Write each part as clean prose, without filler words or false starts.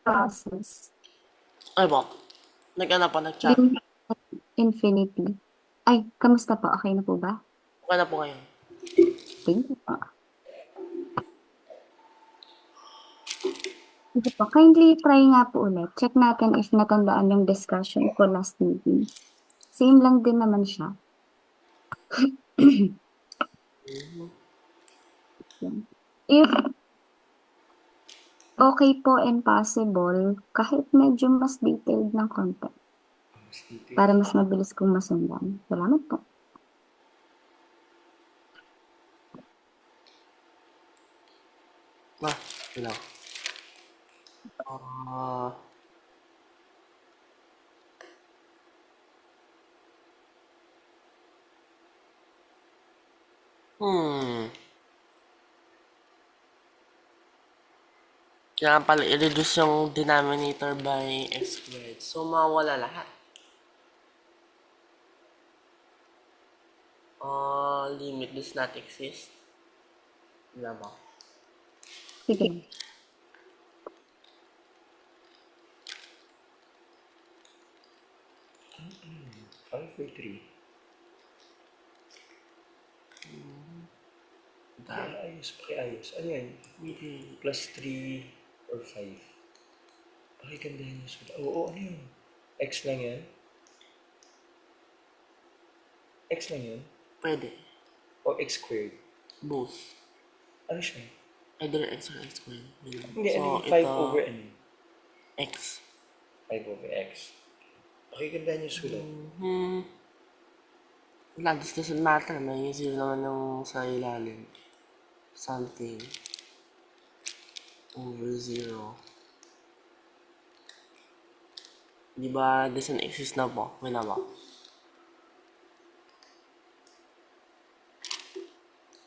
process. Ay po, nag-ano po, nag-chat. Limit at infinity. Ay, kamusta po? Okay na po ba? Okay na po ngayon. Thank you po. Sige po, kindly try nga po ulit. Check natin if natandaan yung discussion ko last meeting. Same lang din naman siya. Yan. If okay po and possible, kahit medyo mas detailed ng konti para mas mabilis kong masundan. Salamat po. Ah, yun lang. Ah, hmm. Kailangan pala i-reduce yung denominator by x squared. So, mawala lahat. Limit does not exist. Wala ba? Sige lang. Five or three? Pakiayos, pakiayos. Ano yan? Plus 3 or 5? Pakigandahan niyo sila. Oo, ano yun? X lang yan? X lang yun? Pwede. O X squared? Both. Ano siya? Either x or x squared. Yun. Hindi, ano So, yung 5 ito, over ano? x. 5 over X. Pakigandahan niyo sulat. Wala, this doesn't matter. May zero naman yung sa ilalim. Something over zero. Di ba doesn't exist na po? Wala ba?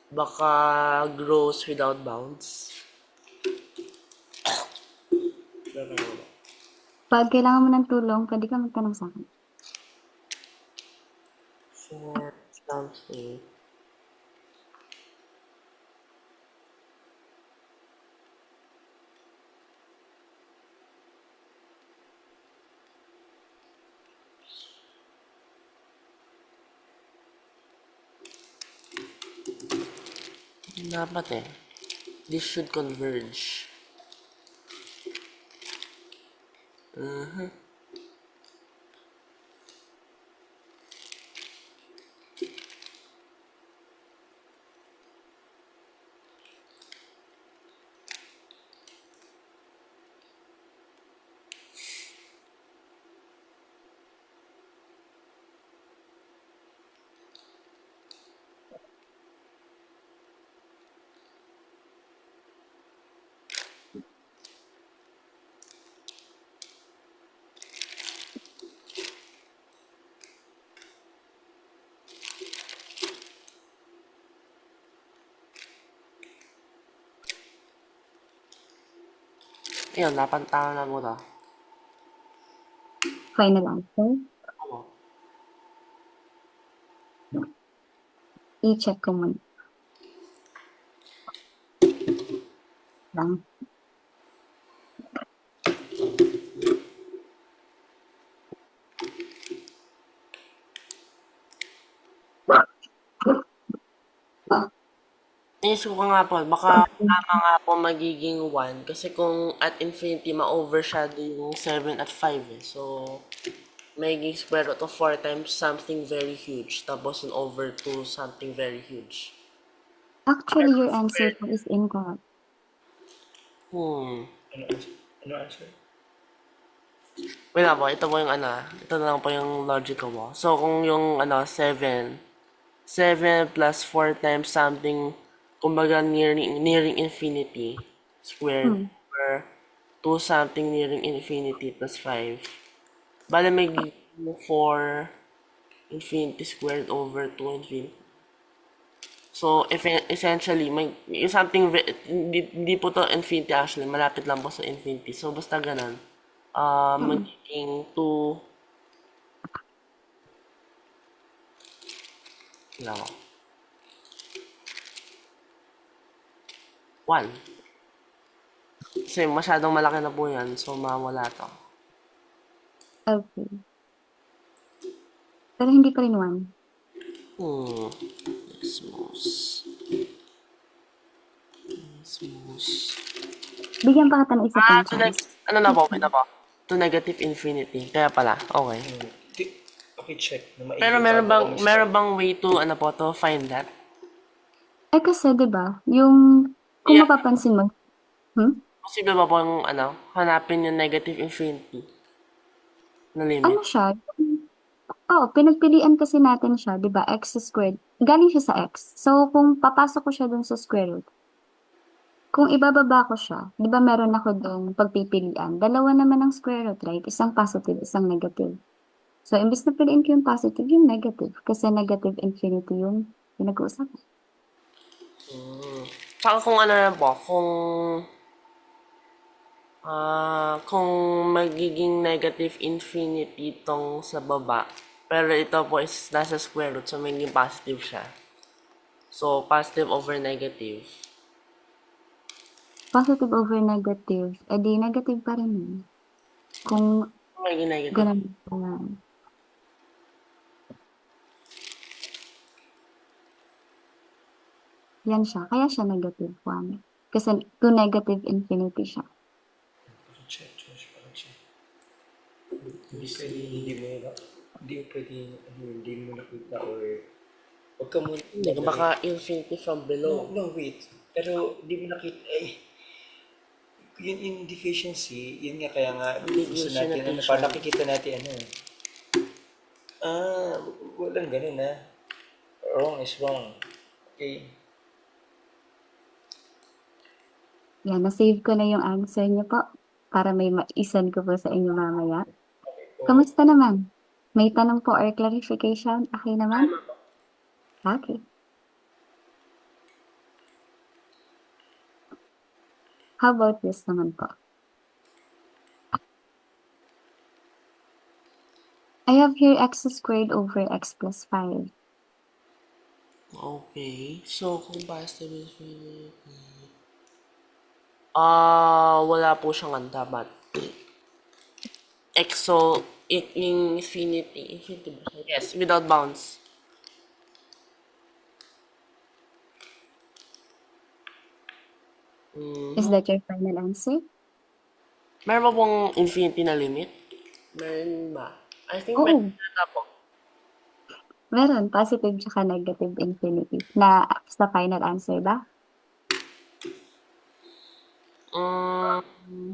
Baka grows without bounds. Wala. Pag kailangan mo ng tulong, pwede ka magtanong sa akin. For something. Dapat eh. This should converge. Ayun, napantama na mo na. Final answer. Ako. I-check ko muna lang. Inisip ko nga po, baka tama nga po magiging 1 kasi kung at infinity ma-overshadow yung 7 at 5 eh. So, magiging square root of 4 times something very huge tapos an over 2 something very huge. Actually, your answer po is incorrect. Hmm. Ano answer? Ano answer? Wait lang po, ito po yung ano, ito na lang po yung logic ko po. So, kung yung ano, 7 plus 4 times something, kumbaga nearing infinity, squared, Hmm. over 2 something nearing infinity plus 5. Bale may 4 infinity squared over 2 infinity. So, if essentially, may yung something, hindi po to infinity actually, malapit lang po sa infinity. So, basta ganun. Mm. Magiging 2, wala ko, 1. Kasi masyadong malaki na po yan, so mawala to. Okay. Pero hindi pa rin 1. Hmm. Smooth. Smooth. Bigyan pa kita ng isa pang To chance. ano na po, wait na po. To negative infinity. Kaya pala, okay. Okay, check. Na Pero maigi bago ako meron mag-start. bang way to, ano po, to find that? Kasi, di ba, yung, kung Yeah. mapapansin mo, Posible ba po yung, ano, hanapin yung negative infinity na limit? ano siya, pinagpilian kasi natin siya, di ba, x squared. Galing siya sa x. So, kung papasok ko siya dun sa square root, kung ibababa ko siya, di ba meron ako dong pagpipilian? Dalawa naman ang square root, right? Isang positive, isang negative. So, imbis na piliin ko yung positive, yung negative. Kasi negative infinity yung pinag-uusapan. Saka kung ano na po, kung magiging negative infinity tong sa baba, pero ito po is nasa square root, so magiging positive siya. So, positive over negative. Positive over negative, edi negative pa rin yun. Kung Magiging negative. ganun pa. Yan siya. Kaya siya negative 1. Kasi to negative infinity siya. Check. Hindi pwede, hindi mo nakita or wag ka muna. Baka infinity from below. No, wait. Pero hindi mo nakita, yung deficiency, yun nga kaya nga gusto natin, para nakikita natin walang ganun wrong is wrong. Okay. Yan, na-save ko na yung answer niyo po para may maisan ko po sa inyo mamaya. Kamusta naman? May tanong po or clarification? Okay naman? Okay. How about this naman po? I have here x squared over x plus 5. Okay. So, kung positive infinity, wala po siyang dapat. X, so, infinity ba siya? Yes, without bounds. Is that your final answer? Meron ba pong infinity na limit? Meron ba? I think Oo. meron na po. Meron, positive tsaka negative infinity. Na sa final answer ba?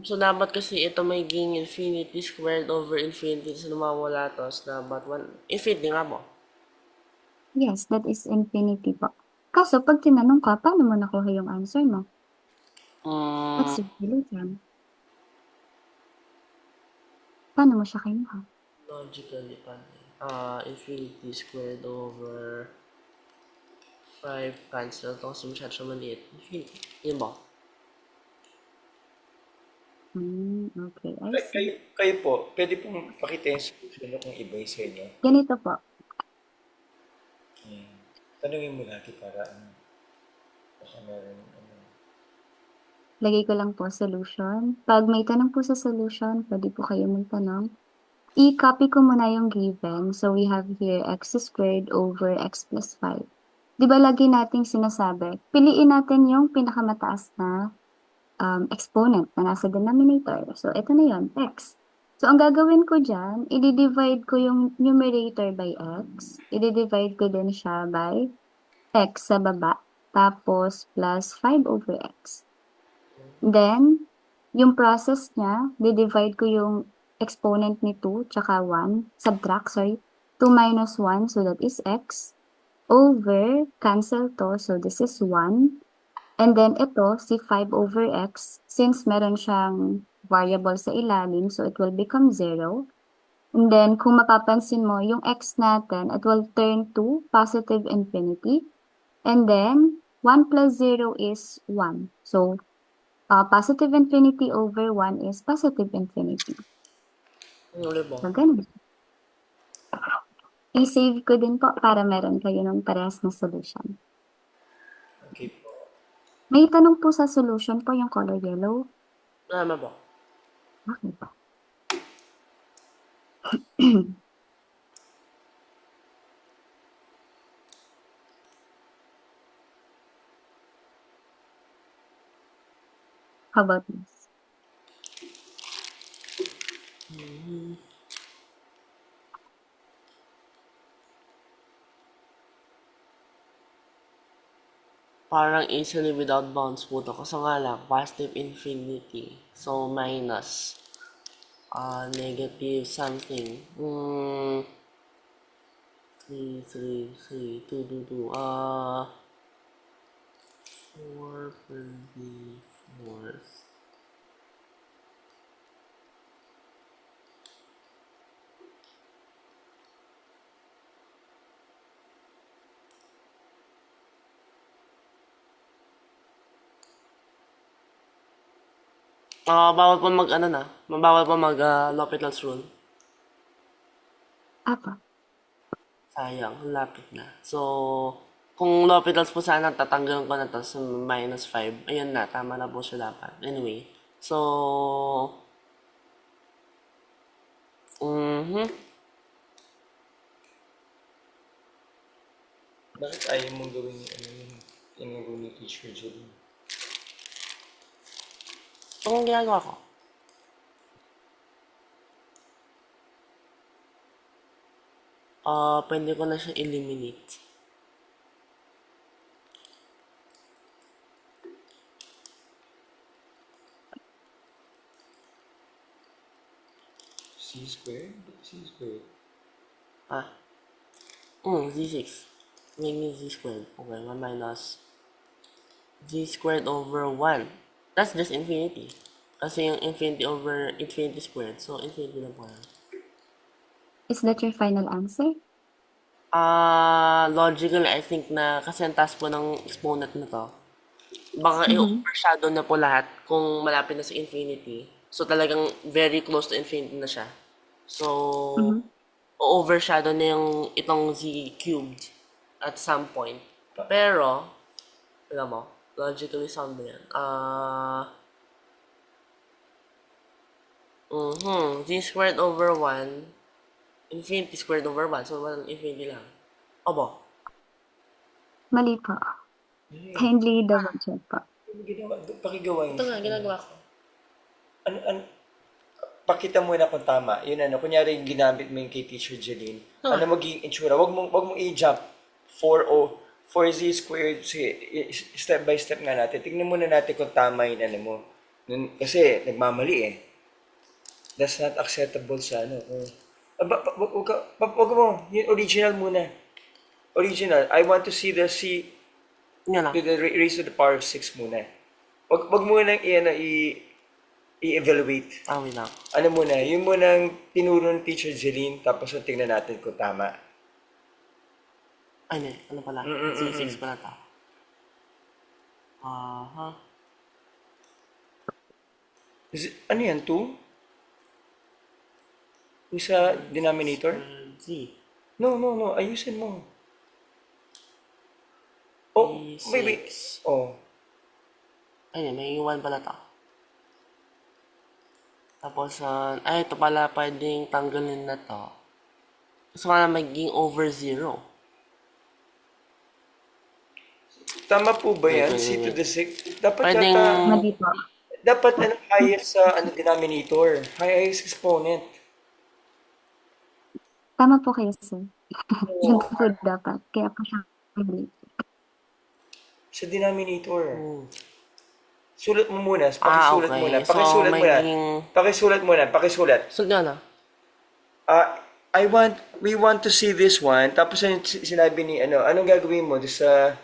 So, dapat kasi ito magiging infinity squared over infinity. So, namawala to. So, dapat infinity nga po. Yes, that is infinity po. Kaso, pag tinanong ka, paano mo nakuha yung answer mo? That's really fun. Paano mo siya kinuha? Logically, infinity squared over 5 cancel. Ito kasi masyado siya maliit. Infinity. Yun ba? Okay, I see. Kayo po, pwede pong pakita yung solution kung iba yung sa inyo. Ganito po. Tanungin mo natin para baka meron Lagay ko lang po solution. Pag may tanong po sa solution, pwede po kayo magtanong. I-copy ko muna yung given. So, we have here x squared over x plus 5. Di ba lagi nating sinasabi, piliin natin yung pinakamataas na exponent na nasa denominator. So, ito na yun, x. So, ang gagawin ko dyan, i-divide ko yung numerator by x. I-divide ko din siya by x sa baba. Tapos, plus 5 over x. Then, yung process niya, di-divide ko yung exponent ni 2 tsaka 1, subtract, 2 minus 1, so that is x, over, cancel to, so this is 1, and then ito, si 5 over x, since meron siyang variable sa ilalim, so it will become 0, and then kung mapapansin mo, yung x natin, it will turn to positive infinity, and then 1 plus 0 is 1, so positive infinity over 1 is positive infinity. Ano ba? So, ganun. I-save ko din po para meron kayo ng parehas na solution. Okay po. May tanong po sa solution po yung color yellow. Tama ba? Okay po. How about this? Parang easily without bounds po to. Kaso nga lang, positive infinity. So, minus. Negative something. 3, 3, 3, 2, 2, 2. 4 per be 4. Bawal pa mag, ano na, bawal pa mag, L'Hopital's rule. Apa. Sayang, lapit na. So, kung L'Hopital's po sana, tatanggalin ko na to sa minus 5. Ayun na, tama na po siya dapat. Anyway, so, Bakit ayaw mong gawin ano yung tinuro ni Teacher Jeline? ang ginagawa ko. Pwede ko na siya eliminate. C squared? Ba't C squared? Z6. Making Z squared. Okay, 1 minus Z squared over 1. That's just infinity. Kasi yung infinity over infinity squared. So, infinity lang po yan. Is that your final answer? Logically, I think na kasi ang taas po ng exponent na to, baka i-overshadow na po lahat kung malapit na sa infinity. So, talagang very close to infinity na siya. So, o-overshadow na yung itong z cubed at some point. Pero, alam mo, logically sound na yan. Z squared over 1, infinity squared over 1, so 1 infinity lang. Obo. Mali po. Kindly double check po. Ano ginawa? Pakigawa Ito nga, ginagawa ko. Ano, pakita mo na kung tama. Yun ano, kunyari yung ginamit mo yung kay Teacher Jeline. Ano magiging itsura? Wag mong i-jump. 4z squared. Sige, step by step nga natin. Tingnan muna natin kung tama yung ano mo. Kasi nagmamali eh. That's not acceptable sa ano. Wag mo. Yung original muna. Original. I want to see the C Yan lang. to the raise to the power of 6 muna. Wag mo nang i-evaluate. Wait lang. Ano muna, yung munang tinuro ng Teacher Jeline, tapos tingnan natin kung tama. Ay, ano pala? Z6 pala to. Ano yan, 2? Yung sa denominator? Z. No, ayusin mo. Oh, maybe. Z6. Oh, Ayun, may 1 pala to. Tapos, ito pala pwedeng tanggalin na to. Gusto ko na maging over 0. tama po ba yan? Wait. C to the 6? Dapat Pwedeng, yata, Mali po. dapat ano, highest sa denominator. Highest exponent. Tama po kayo, sir. Yun po dapat. Kaya po siya mali. Sa denominator. Hmm. Sulat mo muna. Pakisulat okay. muna. So, Pakisulat muna. maging- Pakisulat muna. Pakisulat. So, na. We want to see this one. Tapos ano sinabi ni, anong gagawin mo sa,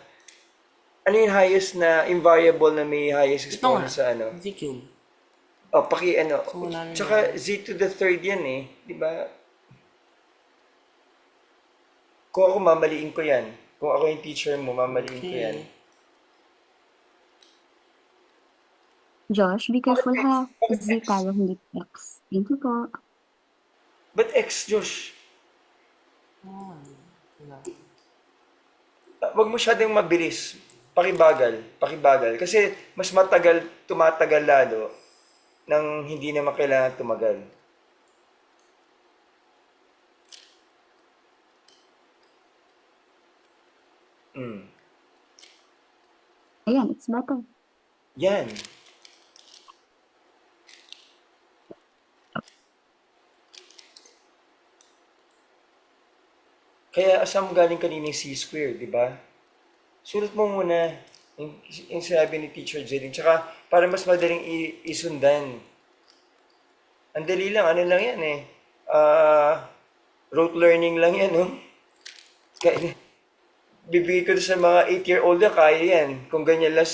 ano yung highest na invariable na may highest Ito nga. exponent sa ano? Z cube. So, wala na tsaka z to the third yan eh. Di ba? Kung ako mamaliin ko yan. Kung ako yung teacher mo, mamaliin ko yan. Josh, be careful ha. Z tayo, hindi X. Thank you po. But X, Josh? Wag masyadong mabilis. Pakibagal. Kasi mas tumatagal lalo, nang hindi naman kailangan tumagal. Mm. Ayan, it's better. Yan. Kaya saan mo galing kanina yung C-square, di ba? Sulat mo muna yung sinabi ni Teacher Jeline. Tsaka para mas madaling isundan. Ang dali lang, ano lang yan eh. Rote learning lang yan, no? Kaya, bibigay ko sa mga 8-year-old na kaya yan. Kung ganyan lang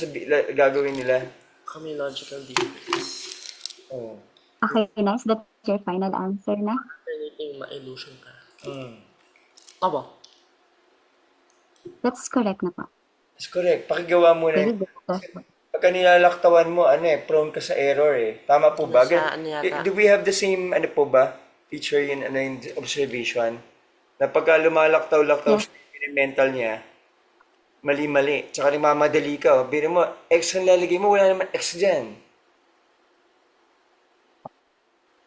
gagawin nila. Kami logical difference. Oh. Okay, nice. That's your final answer na. Anything ma-illusion ka. Mm. Aba, That's correct na po. That's correct. Pakigawa mo na. Very good. Pagka nilalaktawan mo, ano eh, prone ka sa error eh. Tama po ba? Nasa ano yata? Do we have the same, ano po ba, teacher yun, ano yung observation? Na pagka lumalaktaw-laktaw Yes. siya yung mental niya, mali-mali. Tsaka nagmamadali ka. Oh. Biro mo, X ang lalagay mo, wala naman X dyan.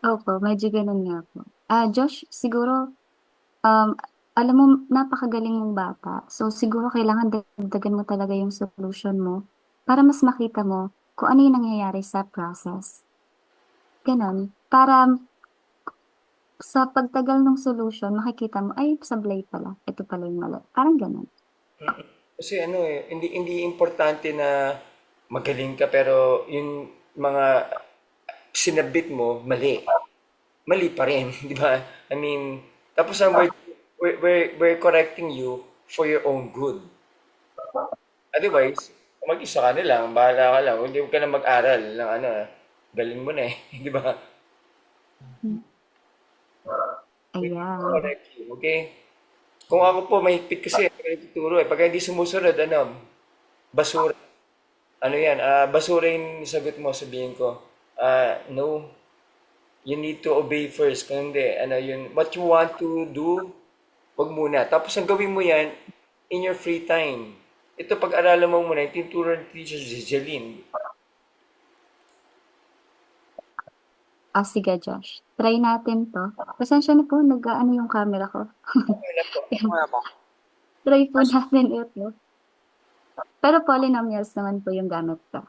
Opo, medyo ganun nga po. Josh, siguro, alam mo, napakagaling mong bata. So, siguro kailangan dagdagan mo talaga yung solution mo para mas makita mo kung ano yung nangyayari sa process. Ganon. Para sa pagtagal ng solution, makikita mo, ay, sablay pala. Ito pala yung mali. Parang ganon. Kasi ano eh, hindi importante na magaling ka pero yung mga sinabit mo, mali. Mali pa rin, di ba? I mean, tapos we're correcting you for your own good. Otherwise, mag-isa ka na lang, bahala ka lang. Hindi ka na mag-aral ng ano, galing mo na eh, di ba? Ayan. Correct you, okay? Kung ako po, mahigpit kasi, pag nagtuturo eh. Pag hindi sumusunod, ano, basura. Ano yan, basura yung sagot mo, sabihin ko. No, you need to obey first. Kung hindi, ano yun, what you want to do, wag muna. Tapos ang gawin mo yan, in your free time. Ito, pag-aralan mo muna, yung tinuturo ni Teacher Jeline. Sige, Josh. Try natin to. Pasensya na po, nag-ano yung camera ko. wala po. Try po natin ito. Pero polynomials naman po yung gamit ko.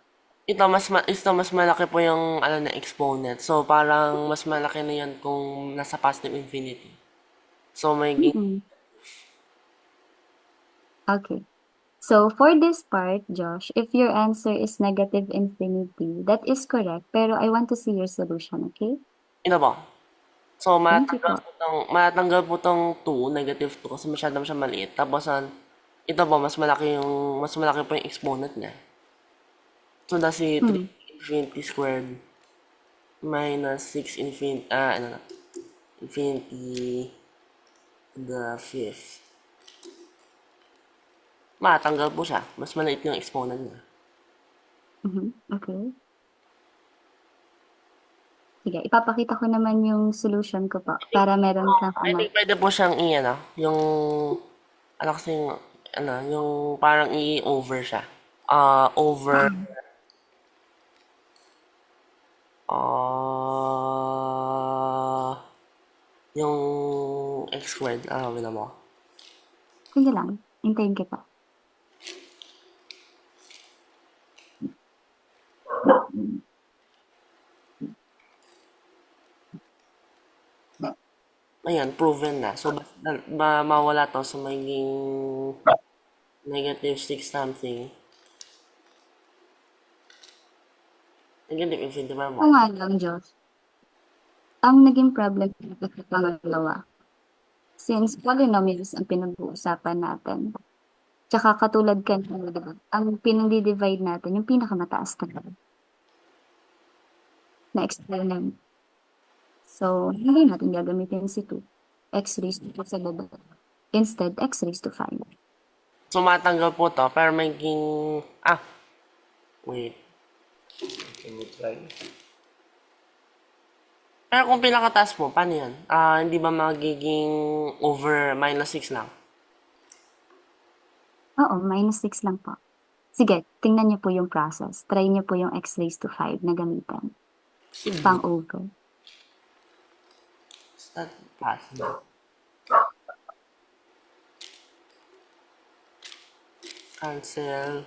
Ito mas malaki po yung ano na exponent. So parang mas malaki na yan kung nasa positive infinity. So may Mm-mm. Okay. So, for this part, Josh, if your answer is negative infinity, that is correct. Pero I want to see your solution, okay? ito po. So Thank you po. matatanggal po tong 2, negative 2 kasi masyadong siya maliit. Tapos ito po mas malaki po yung exponent niya. So that's si 3 infinity squared minus 6 infinity infinity to the fifth. Matanggal po siya. Mas maliit yung exponent niya. Okay. Sige, ipapakita ko naman yung solution ko po para meron kang I think pwede po siyang yung, ano kasi yung parang i-over siya. Over, yung x squared. Wala mo. Sige lang, hintayin kita. Ayan, proven na. So, mawala to sa maging negative 6 something. Negative infinity ba mo? Oo nga lang, Josh. Ang naging problem ko sa pangalawa, since polynomials ang pinag-uusapan natin, tsaka katulad kanina, diba? Ang pinag-divide natin, yung pinakamataas talaga na exponent. So, hindi natin gagamitin si 2. X raised to sa baba. Instead, x raised to 5. So, matanggal po to, pero maging, wait. Can you try? Pero kung pinakataas mo, paano yan? Hindi ba magiging over minus 6 lang? Oo, minus 6 lang po. Sige, tingnan niyo po yung process. Try niyo po yung x raised to 5 na gamitan. Si B. pang over. Is that possible? Cancel.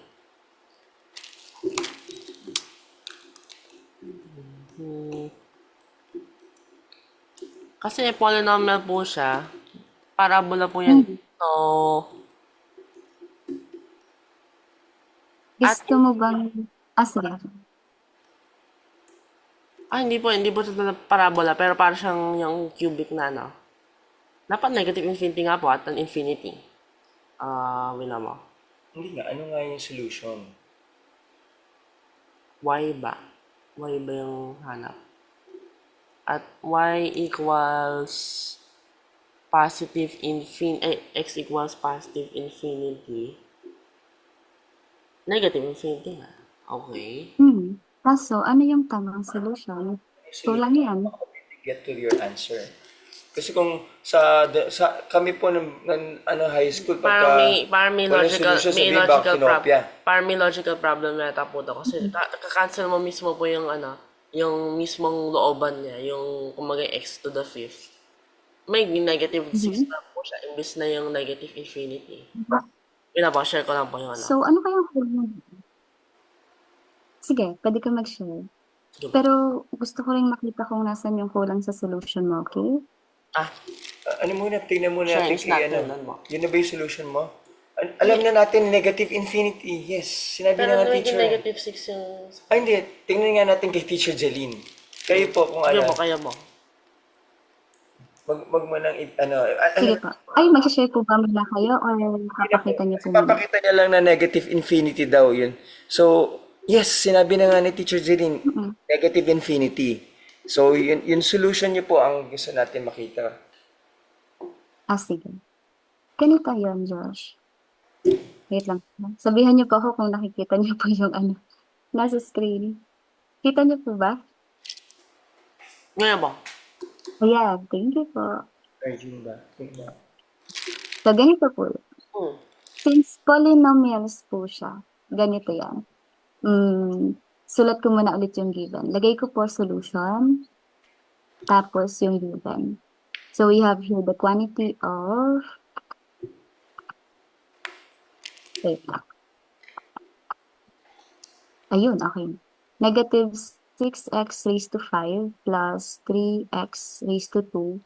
Hmm. Kasi polynomial po siya. Parabola po yan. So, at Gusto mo bang, sige. hindi po siya parabola, pero para siyang yung cubic na, no? Dapat negative infinity nga po at an infinity. Wala mo. Hindi nga, ano nga yung solution? Y ba? Y ba yung hanap? At y equals positive infinity, x equals positive infinity. Negative infinity nga. Okay. Kaso, ano yung tamang solution? Kulang yan. Get to your answer. Kasi kung kami po ng high school, Parang may walang logical, solution, may sabihin ba, logical kinopya. parang may logical problem yata po to. Kasi kakancel mo mismo po yung yung mismong looban niya, yung kumaga x to the fifth. May negative 6 na po siya, imbis na yung negative infinity. Yun na po, share ko lang po yung So, ano kayang kulang? Sige, pwede ka mag-share. Sige po. Pero gusto ko rin makita kung nasan yung kulang sa solution mo, okay? Tingnan muna Sure, natin it's not kay yun mo. Yun na ba yung solution mo? Alam na natin, negative infinity. Yes, sinabi Pero na nga naging teacher. negative 6 yung... Hindi. Tingnan nga natin kay Teacher Jeline. Kayo po kung Sige ano. po, kayo mo. Wag mo nang Sige po. Ay, mag-share po ba muna kayo or papakita niyo po muna? Papakita niya lang na negative infinity daw yun. So, yes, sinabi na nga ni Teacher Jeline, negative infinity. So, yun solution niyo po ang gusto natin makita. Sige. Ganito yun, Josh. Wait lang. Sabihan niyo po ako kung nakikita niyo po yung nasa screen. Kita niyo po ba? Ngayon po. Ayan, thank you po. Arjun ba? Tingnan. So, ganito po. Hmm. Since polynomials po siya, ganito yan. Sulat ko muna ulit yung given. Lagay ko po solution, tapos yung given. So, we have here the quantity of, wait lang. Ayun, okay. Negative 6x raised to 5 plus 3x raised to 2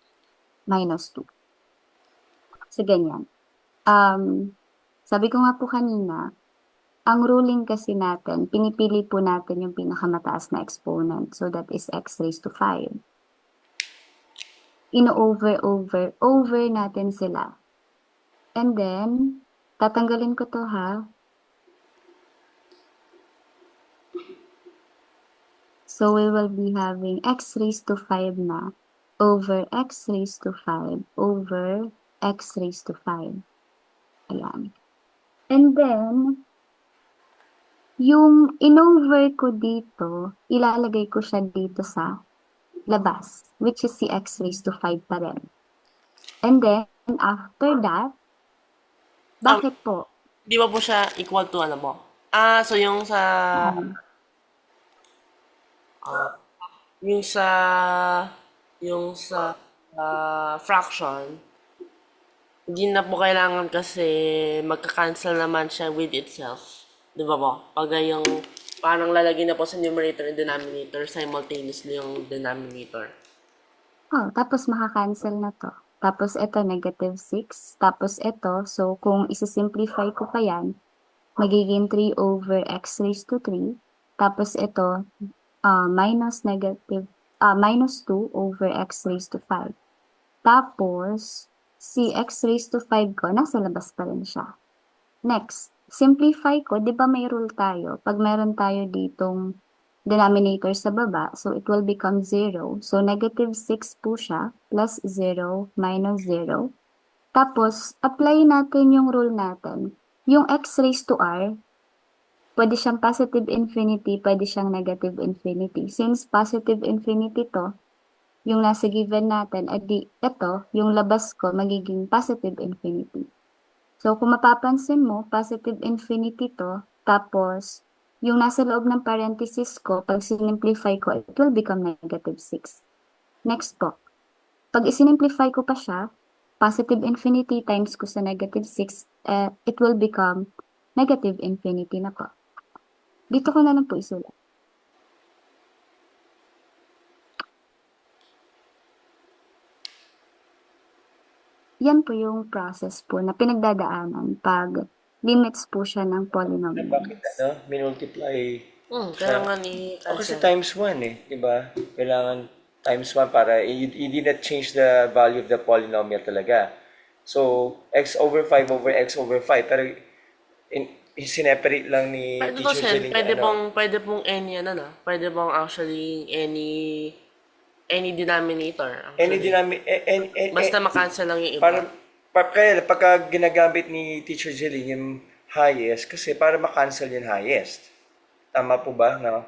minus 2. So, ganyan. Sabi ko nga po kanina, ang ruling kasi natin, pinipili po natin yung pinakamataas na exponent. So, that is x raised to 5. Over natin sila. And then, tatanggalin ko to ha. So, we will be having x raised to 5 na over x raised to 5 over x raised to 5. Ayan. And then, yung in-over ko dito, ilalagay ko siya dito sa labas, which is si x raised to 5 pa rin. And then, after that, bakit po? Di ba po siya equal to, alam mo? So yung sa... yung sa... Yung sa fraction, hindi na po kailangan kasi magka-cancel naman siya with itself. Di ba po? Pag yung parang lalagay na po sa numerator and denominator, simultaneously yung denominator. Tapos maka-cancel na to. Tapos ito, negative 6. Tapos ito, so kung isa-simplify ko pa yan, magiging 3 over x raised to 3. Tapos ito, minus 2 over x raised to 5. Tapos, si x raised to 5 ko, nasa labas pa rin siya. Next, simplify ko, di ba may rule tayo? Pag meron tayo ditong denominator sa baba, so it will become 0. So, negative 6 po siya, plus 0, minus 0. Tapos, apply natin yung rule natin. Yung x raised to r, pwede siyang positive infinity, pwede siyang negative infinity. Since positive infinity to, yung nasa given natin, edi ito, yung labas ko, magiging positive infinity. So, kung mapapansin mo, positive infinity to, tapos, yung nasa loob ng parenthesis ko, pag sinimplify ko, it will become negative 6. Next po, pag isinimplify ko pa siya, positive infinity times ko sa negative 6, it will become negative infinity na po. Dito ko na lang po isulat. Yan po yung process po na pinagdadaanan pag limits po siya ng Bakit polynomials. minultiply Kaya nga ni kasi cancel. times 1 eh, di ba? Kailangan times 1 para you did not change the value of the polynomial talaga. So, x over 5 over x over 5. Pero, sineperate lang ni Pwede to, Teacher Sen. Jeline ano. Pwede pong any, ano na. Pwede pong actually any denominator. Any Actually. dynamic, Basta makancel lang yung iba. para, kaya pagka ginagamit ni Teacher Jeline yung highest, kasi para makancel yung highest. Tama po ba? No?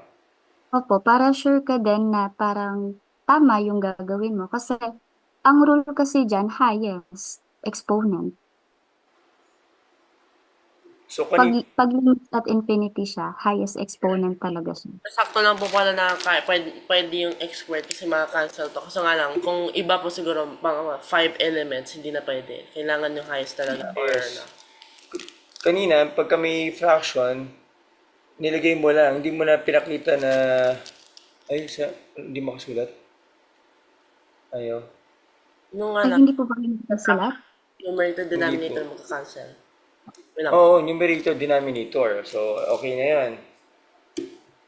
Opo, para sure ka din na parang tama yung gagawin mo. Kasi ang rule kasi dyan, highest exponent. So, Pag limits at infinity siya, highest exponent talaga siya. Sakto lang po pala na pwede yung x squared kasi maka-cancel to. Kasi nga lang, kung iba po siguro, mga 5 elements, hindi na pwede. Kailangan yung highest talaga. Or, yes. Kanina, pagka may fraction, nilagay mo lang, hindi mo na pinakita na, hindi makasulat. Ayaw. Yung nga Ay, lang, hindi po ba kayo nagsulat? numerator Hindi denominator po. maka-cancel. Wait lang. Oo, numerator, denominator. So, okay na yan.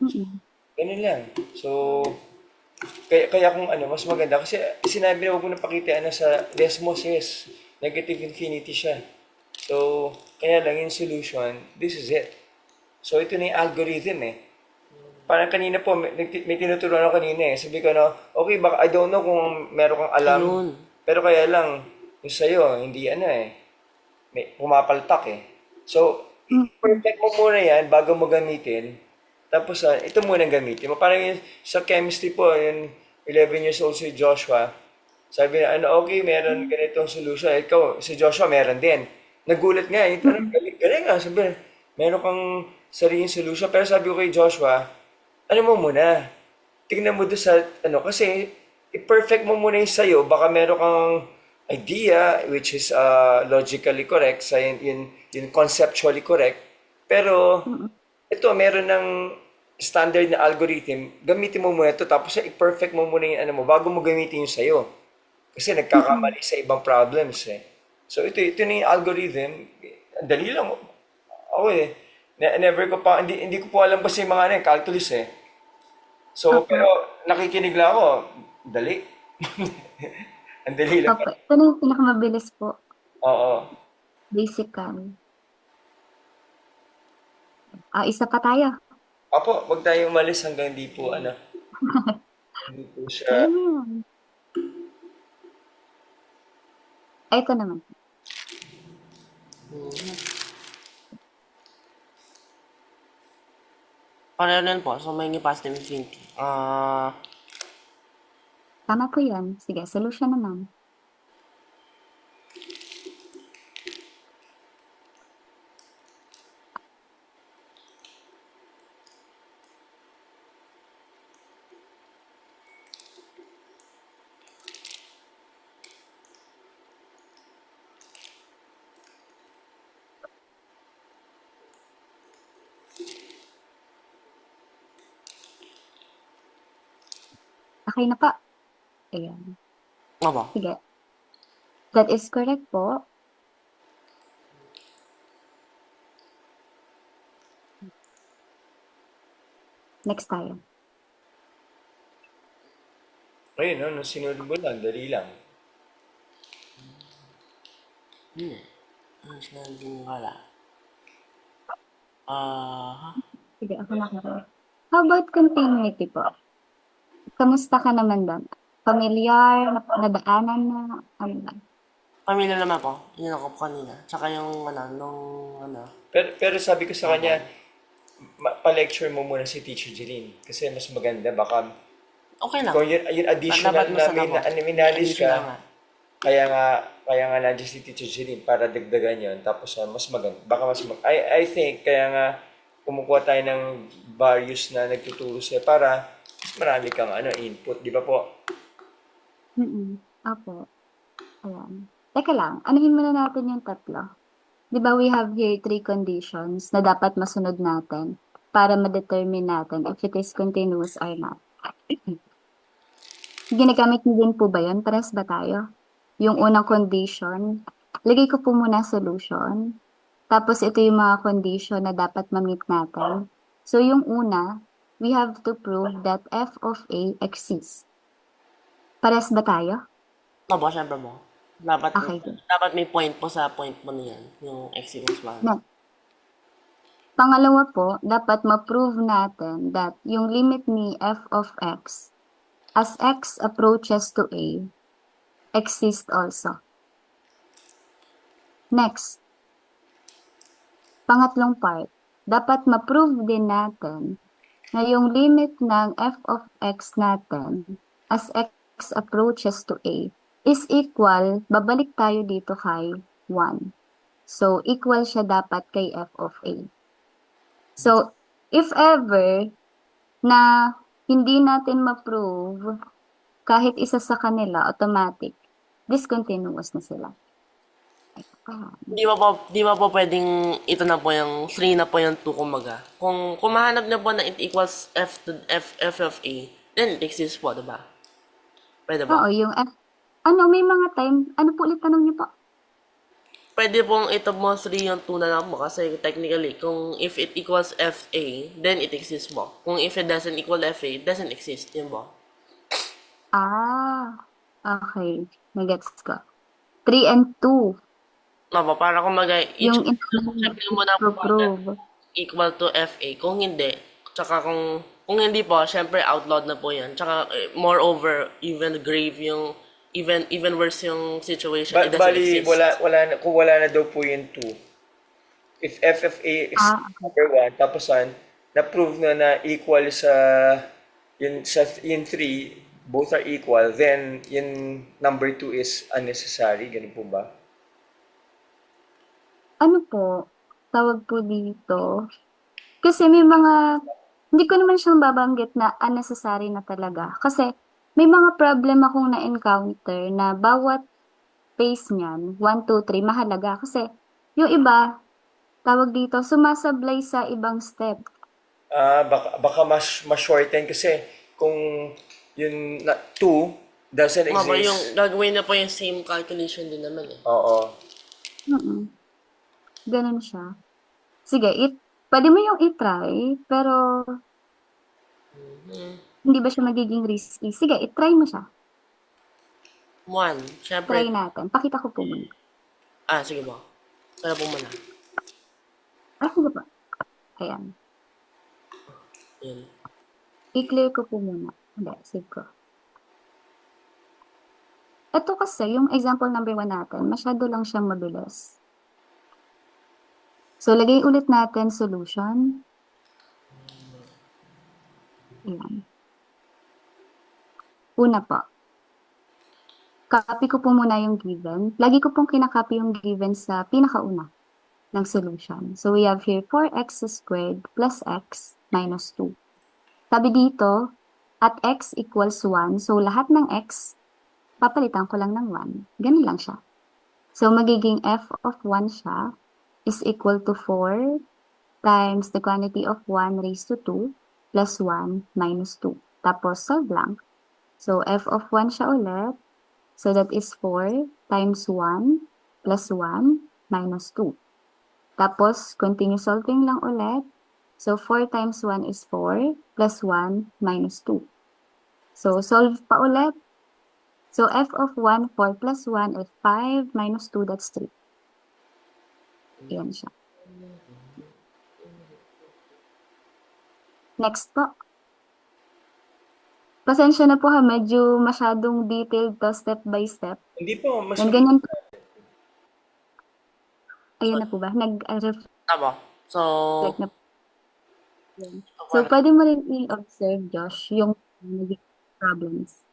Mm-mm. Ganun lang. So, kaya kung ano, mas maganda. Kasi sinabi na huwag mo na pakita ano sa Desmos, yes. Negative infinity siya. So, kaya lang yung solution, this is it. So, ito na yung algorithm eh. Parang kanina po, may tinuturuan ako kanina eh. Sabi ko na, okay, baka I don't know kung meron kang alam. Yun. Pero kaya lang, yung sa'yo, hindi ano eh. May pumapaltak eh. So, perfect mo muna yan bago mo gamitin. Tapos, ito muna gamitin mo. Parang yung, sa chemistry po, yung 11 years old si Joshua, sabi na, ano, okay, meron ganitong solution. Ikaw, si Joshua, meron din. Nagulat nga, yung tanong, galing nga, sabi na, meron kang sariling solution. Pero sabi ko kay Joshua, ano mo muna, tingnan mo doon sa, ano, kasi, i-perfect mo muna yung sa'yo, baka meron kang idea, which is logically correct, sa yun conceptually correct, pero, Mm-mm. ito, meron ng standard na algorithm, gamitin mo muna ito, tapos i-perfect mo muna yung ano mo, bago mo gamitin yung sa'yo. Kasi Mm-mm. nagkakamali sa ibang problems eh. So ito na yung algorithm. Ang dali lang. Ako eh. Never ko pa, hindi ko po alam kasi yung mga ano, eh, calculus eh. So, Opo. pero nakikinig lang ako. Dali. Ang dali lang. Opo. Ito na yung pinakamabilis po. Oo. Basically. Isa pa tayo. Apo, wag tayo umalis hanggang di po, ano, hindi po siya. Kaya mo yun. Ito naman. Pareho na yun po. So, may positive infinity. Tama po yan. Sige, solution naman. Okay na pa. Ayan. Ano ba? Sige. That is correct po. Next tayo. Ayun, no, nung sinunod mo lang, dali lang. Ano sinabi mo wala? Sige, ako na. How about continuity po? Kamusta ka naman doon? Familiar? Nadaanan na? Ano ba? Pamilya naman po. Yun ako po kanina. Tsaka yung, Pero sabi ko sa kanya, pa-lecture mo muna si Teacher Jeline. Kasi mas maganda, baka okay lang. kung yun additional Dapat na masama may, po. may knowledge ka, Additional nga. kaya nga nandiyan si Teacher Jeline para dagdagan yon. Tapos mas maganda. Baka mas I think, kaya nga, kumukuha tayo ng various na nagtuturo sa'yo para mas marami kang input, di ba po? Opo. Ayan. Teka lang, anuhin muna natin yung tatlo. Di ba we have here 3 conditions na dapat masunod natin para ma-determine natin if it is continuous or not. Ginagamit niyo din po ba yun? Parehas ba tayo? Yung unang condition, lagay ko po muna solution. Tapos ito yung mga condition na dapat ma-meet natin. So yung una, we have to prove that f of a exists. Parehas ba tayo? Opo, syempre po. Dapat, Okay. dapat may point po sa point mo na yan, yung x equals 1. Next. Pangalawa po, dapat ma-prove natin that yung limit ni f of x as x approaches to a exists also. Next. Pangatlong part, dapat ma-prove din natin na yung limit ng f of x natin as x approaches to a is equal, babalik tayo dito kay 1. So, equal siya dapat kay f of a. So, if ever na hindi natin ma-prove kahit isa sa kanila, automatic, discontinuous na sila. Di ba po pwedeng ito na po yung 3 na po yung 2 kumaga. Kung mahanap niyo po na it equals f of a, then it exists po, diba? Pwede ba? Oo, yung f, may mga time, ano po ulit tanong niyo po? Pwede pong ito mo 3 yung 2 na lang po kasi technically, kung if it equals fa, then it exists po. Kung if it doesn't equal fa, it doesn't exist. Yun po. Okay. Nagets ko. 3 and 2. Opo, para kumaga, Yung check nyo muna po prove. equal to fa. Kung hindi, tsaka kung hindi po, syempre outlawed na po yan. Tsaka moreover, even grave yung even worse yung situation, it doesn't Bali, exist. kung wala na daw po yung 2. If FFA is number 1, tapos na-prove na equal yung 3, both are equal, then yung number 2 is unnecessary, ganun po ba? Ano po, tawag po dito. Kasi may mga, hindi ko naman siyang babanggit na unnecessary na talaga. Kasi may mga problem akong na-encounter na bawat phase niyan, 1, 2, 3, mahalaga. Kasi yung iba, tawag dito, sumasablay sa ibang step. Baka mas shorten kasi kung yung 2 doesn't Opo, yung exist. gagawin na po yung same calculation din naman eh. Oo. Ganun siya. Sige, pwede mo yung i-try, pero hindi ba siya magiging risky? Sige, i-try mo siya. 1, syempre. Try natin. Pakita ko po muna. Sige po. Kaya po muna. Sige po. Ayan. Yan. I-clear ko po muna. Hindi, save ko. Ito kasi, yung example number 1 natin, masyado lang siyang mabilis. So, lagay ulit natin solution. Ayan. Una po. Copy ko po muna yung given. Lagi ko pong kinakopy yung given sa pinakauna ng solution. So, we have here 4x squared plus x minus 2. Sabi dito, at x equals 1, so lahat ng x, papalitan ko lang ng 1. Ganun lang siya. So, magiging f of 1 siya is equal to 4 times the quantity of 1 raised to 2 plus 1 minus 2. Tapos, solve lang. So, f of 1 siya ulit. So, that is 4 times 1 plus 1 minus 2. Tapos, continue solving lang ulit. So, 4 times 1 is 4 plus 1 minus 2. So, solve pa ulit. So, f of 1, 4 plus 1 is 5 minus 2, that's 3. Ayan siya. Next po. Pasensya na po ha, medyo masyadong detailed to step by step. Hindi po, mas And ganyan po. Ayun na po ba? Nag-reflect Tama. So, na po. So, pwede mo rin i-observe, Josh, yung naging problems.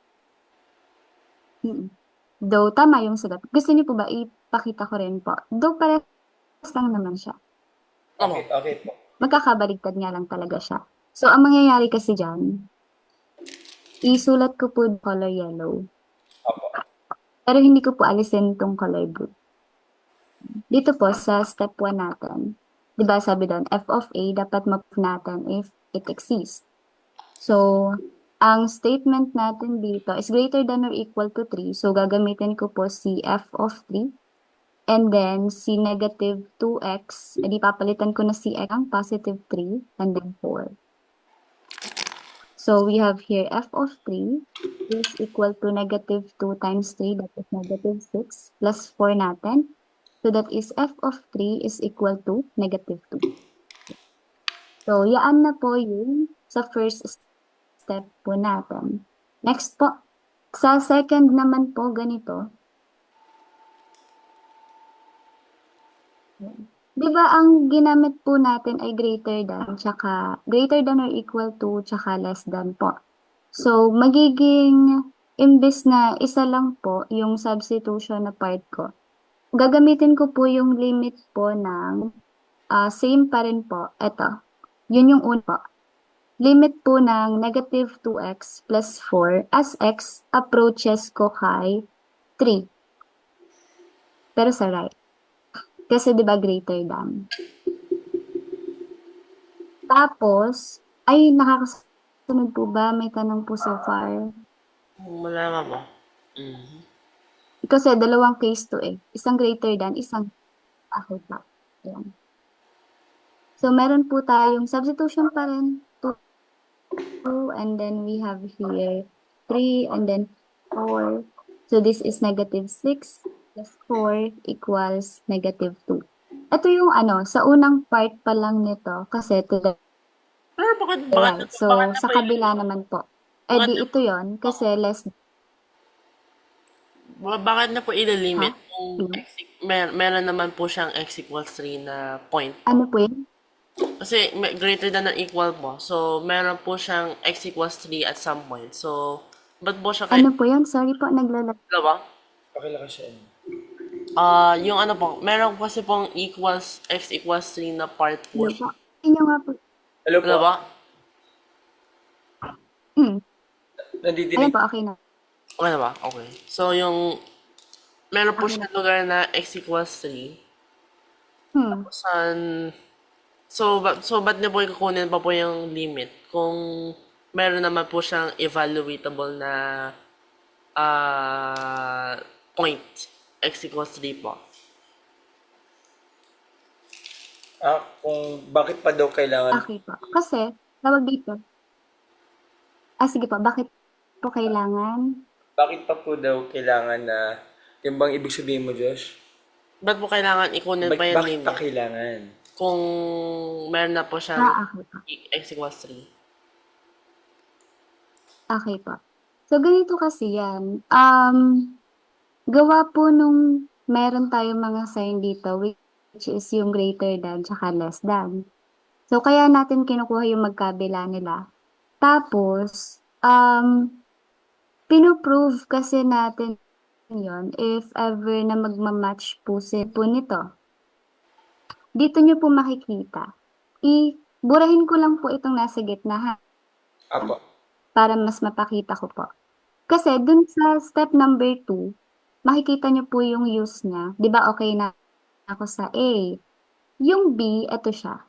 Though, tama yung sagot. Gusto niyo po ba ipakita ko rin po? Though, parehas lang naman siya. tama. Okay po. magkakabaligtad nga lang talaga siya. So, ang mangyayari kasi dyan, isulat ko po color yellow. Opo. Pero hindi ko po alisin tong color blue. Dito po sa step 1 natin, di ba sabi doon, f of a dapat ma-prove natin if it exists. So, ang statement natin dito is greater than or equal to 3. So, gagamitin ko po si f of 3. And then, si negative 2x, edi papalitan ko na si x ang positive 3 and then 4. So, we have here f of 3 is equal to negative 2 times 3, that is negative 6, plus 4 natin. So, that is f of 3 is equal to negative 2. So, yaan na po yung sa first step po natin. Next po, sa second naman po ganito. Di ba ang ginamit po natin ay greater than or equal to, tsaka less than po. So, magiging, imbes na isa lang po yung substitution na part ko, gagamitin ko po yung limit po ng same pa rin po. Ito, yun yung una po. Limit po ng negative 2x plus 4 as x approaches ko kay 3. Pero sa right. Kasi di ba greater than. Tapos, ay nakakasunod po ba? May tanong po so far. Wala ba? Mhm. Kasi dalawang case to eh. Isang greater than, isang okay pa. Ayan. So, meron po tayong substitution pa rin. 2, and then we have here 3, and then 4. So, this is negative 6 plus 4 equals negative 2. Ito yung sa unang part pa lang nito, kasi to the Pero bakit right. So, na sa po kabila naman po. Eh bakit di ito yon kasi less, bakit na po ililimit ha? kung meron naman po siyang x equals 3 na point po? Ano po yun? Kasi greater than or equal po. So, meron po siyang x equals 3 at some point. So, ba't po siya Ano po yun? Sorry po, dalawa? Pakilaki siya. Yung ano po, meron kasi pong x equals 3 na part po Hello po. siya. Inyo nga po. Hello po. Dalawa? Hmm. Ayan Nandidinig. po, okay na. Okay na ba? Okay. So, meron po Okay na. siya lugar na x equals 3. Hmm. San, so ba't niyo po kukunin pa po yung limit kung meron naman po siyang evaluatable na point x equals 3 po. Kung bakit pa daw kailangan, Okay po. Kasi, tawag dito. Sige po, bakit po kailangan? bakit pa po daw kailangan na, yung bang ibig sabihin mo, Josh? Ba't po kailangan ikunin pa yung Bakit pa limit kailangan? kung meron na po siyang Okay po. x equals 3? Okay po. So, ganito kasi yan. Gawa po nung meron tayong mga sign dito, which is yung greater than, tsaka less than. So, kaya natin kinukuha yung magkabila nila. Tapos, pinoprove kasi natin yon if ever na magmamatch po nito. Dito nyo po makikita. Burahin ko lang po itong nasa gitna ha, Apo. para mas mapakita ko po. Kasi dun sa step number 2, makikita nyo po yung use niya. Di ba okay na ako sa A? Yung B, ito siya.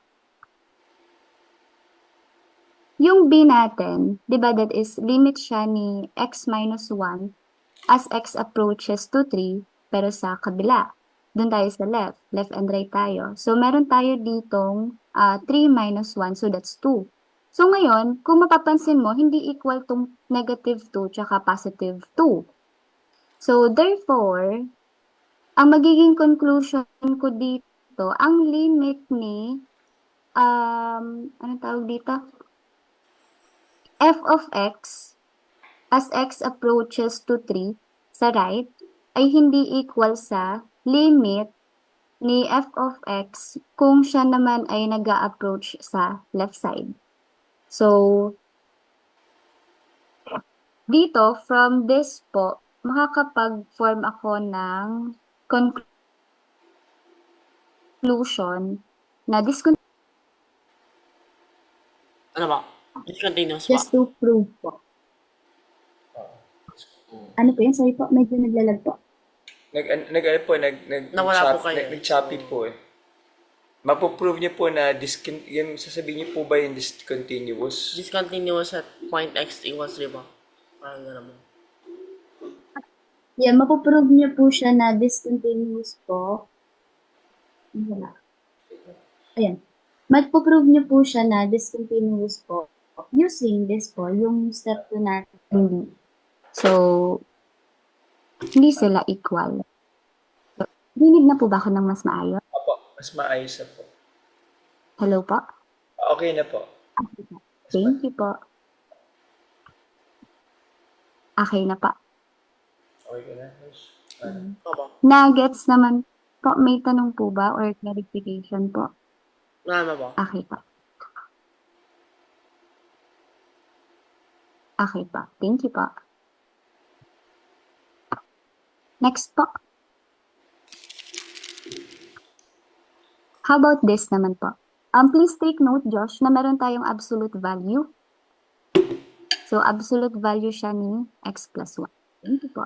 Yung B natin, di ba that is limit siya ni x minus 1 as x approaches to 3, pero sa kabila. Doon tayo sa left and right tayo. So, meron tayo ditong 3 minus 1, so that's 2. So, ngayon, kung mapapansin mo, hindi equal tong negative 2 tsaka positive 2. So, therefore, ang magiging conclusion ko dito, ang limit ni, anong tawag dito? F of x as x approaches to 3 sa right ay hindi equal sa limit ni f of x kung siya naman ay nag-a-approach sa left side. So, dito, from this po, makakapag-form ako ng conclusion na Ano ba? Discontinuous ba? Just to prove po. Ano po yun? Sorry po, medyo naglalag po. Ano po, Nawala po kayo. nag-choppy po eh. Mapoprove niyo po na yung sasabihin niyo po ba yung discontinuous? Discontinuous at point x equals 3 ba? Parang gano'n. Yeah, mapoprove niyo po siya na discontinuous po. Wala. Ayan. Mapoprove niyo po siya na discontinuous po using this po, yung step 2 natin. Hindi. So, hindi sila equal. So, dinig na po ba ako ng mas maayos? Opo, mas maayos na po. Hello po? Okay na po. Thank you po. Okay na pa. Okay ka na? Ano ba? Nuggets naman po, may tanong po ba or clarification po? Wala na ba? Okay pa. Okay pa. Thank you po. Next po. How about this naman po? Please take note, Josh, na meron tayong absolute value. So, absolute value siya ni x plus 1. Thank you po.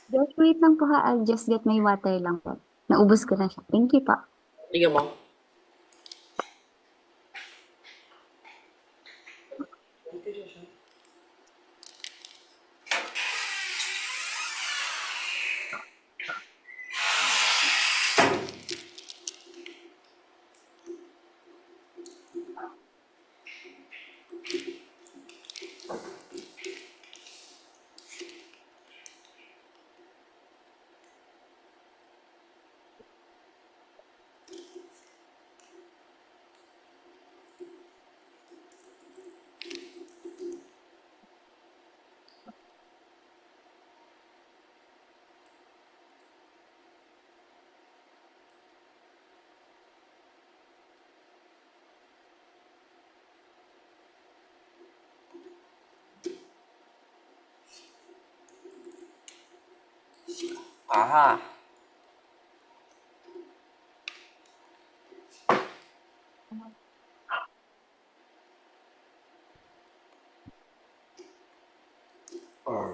Josh, wait lang po ha. I'll just get my water lang po. Naubos ko na siya. Thank you po. Tingnan mo. Aha.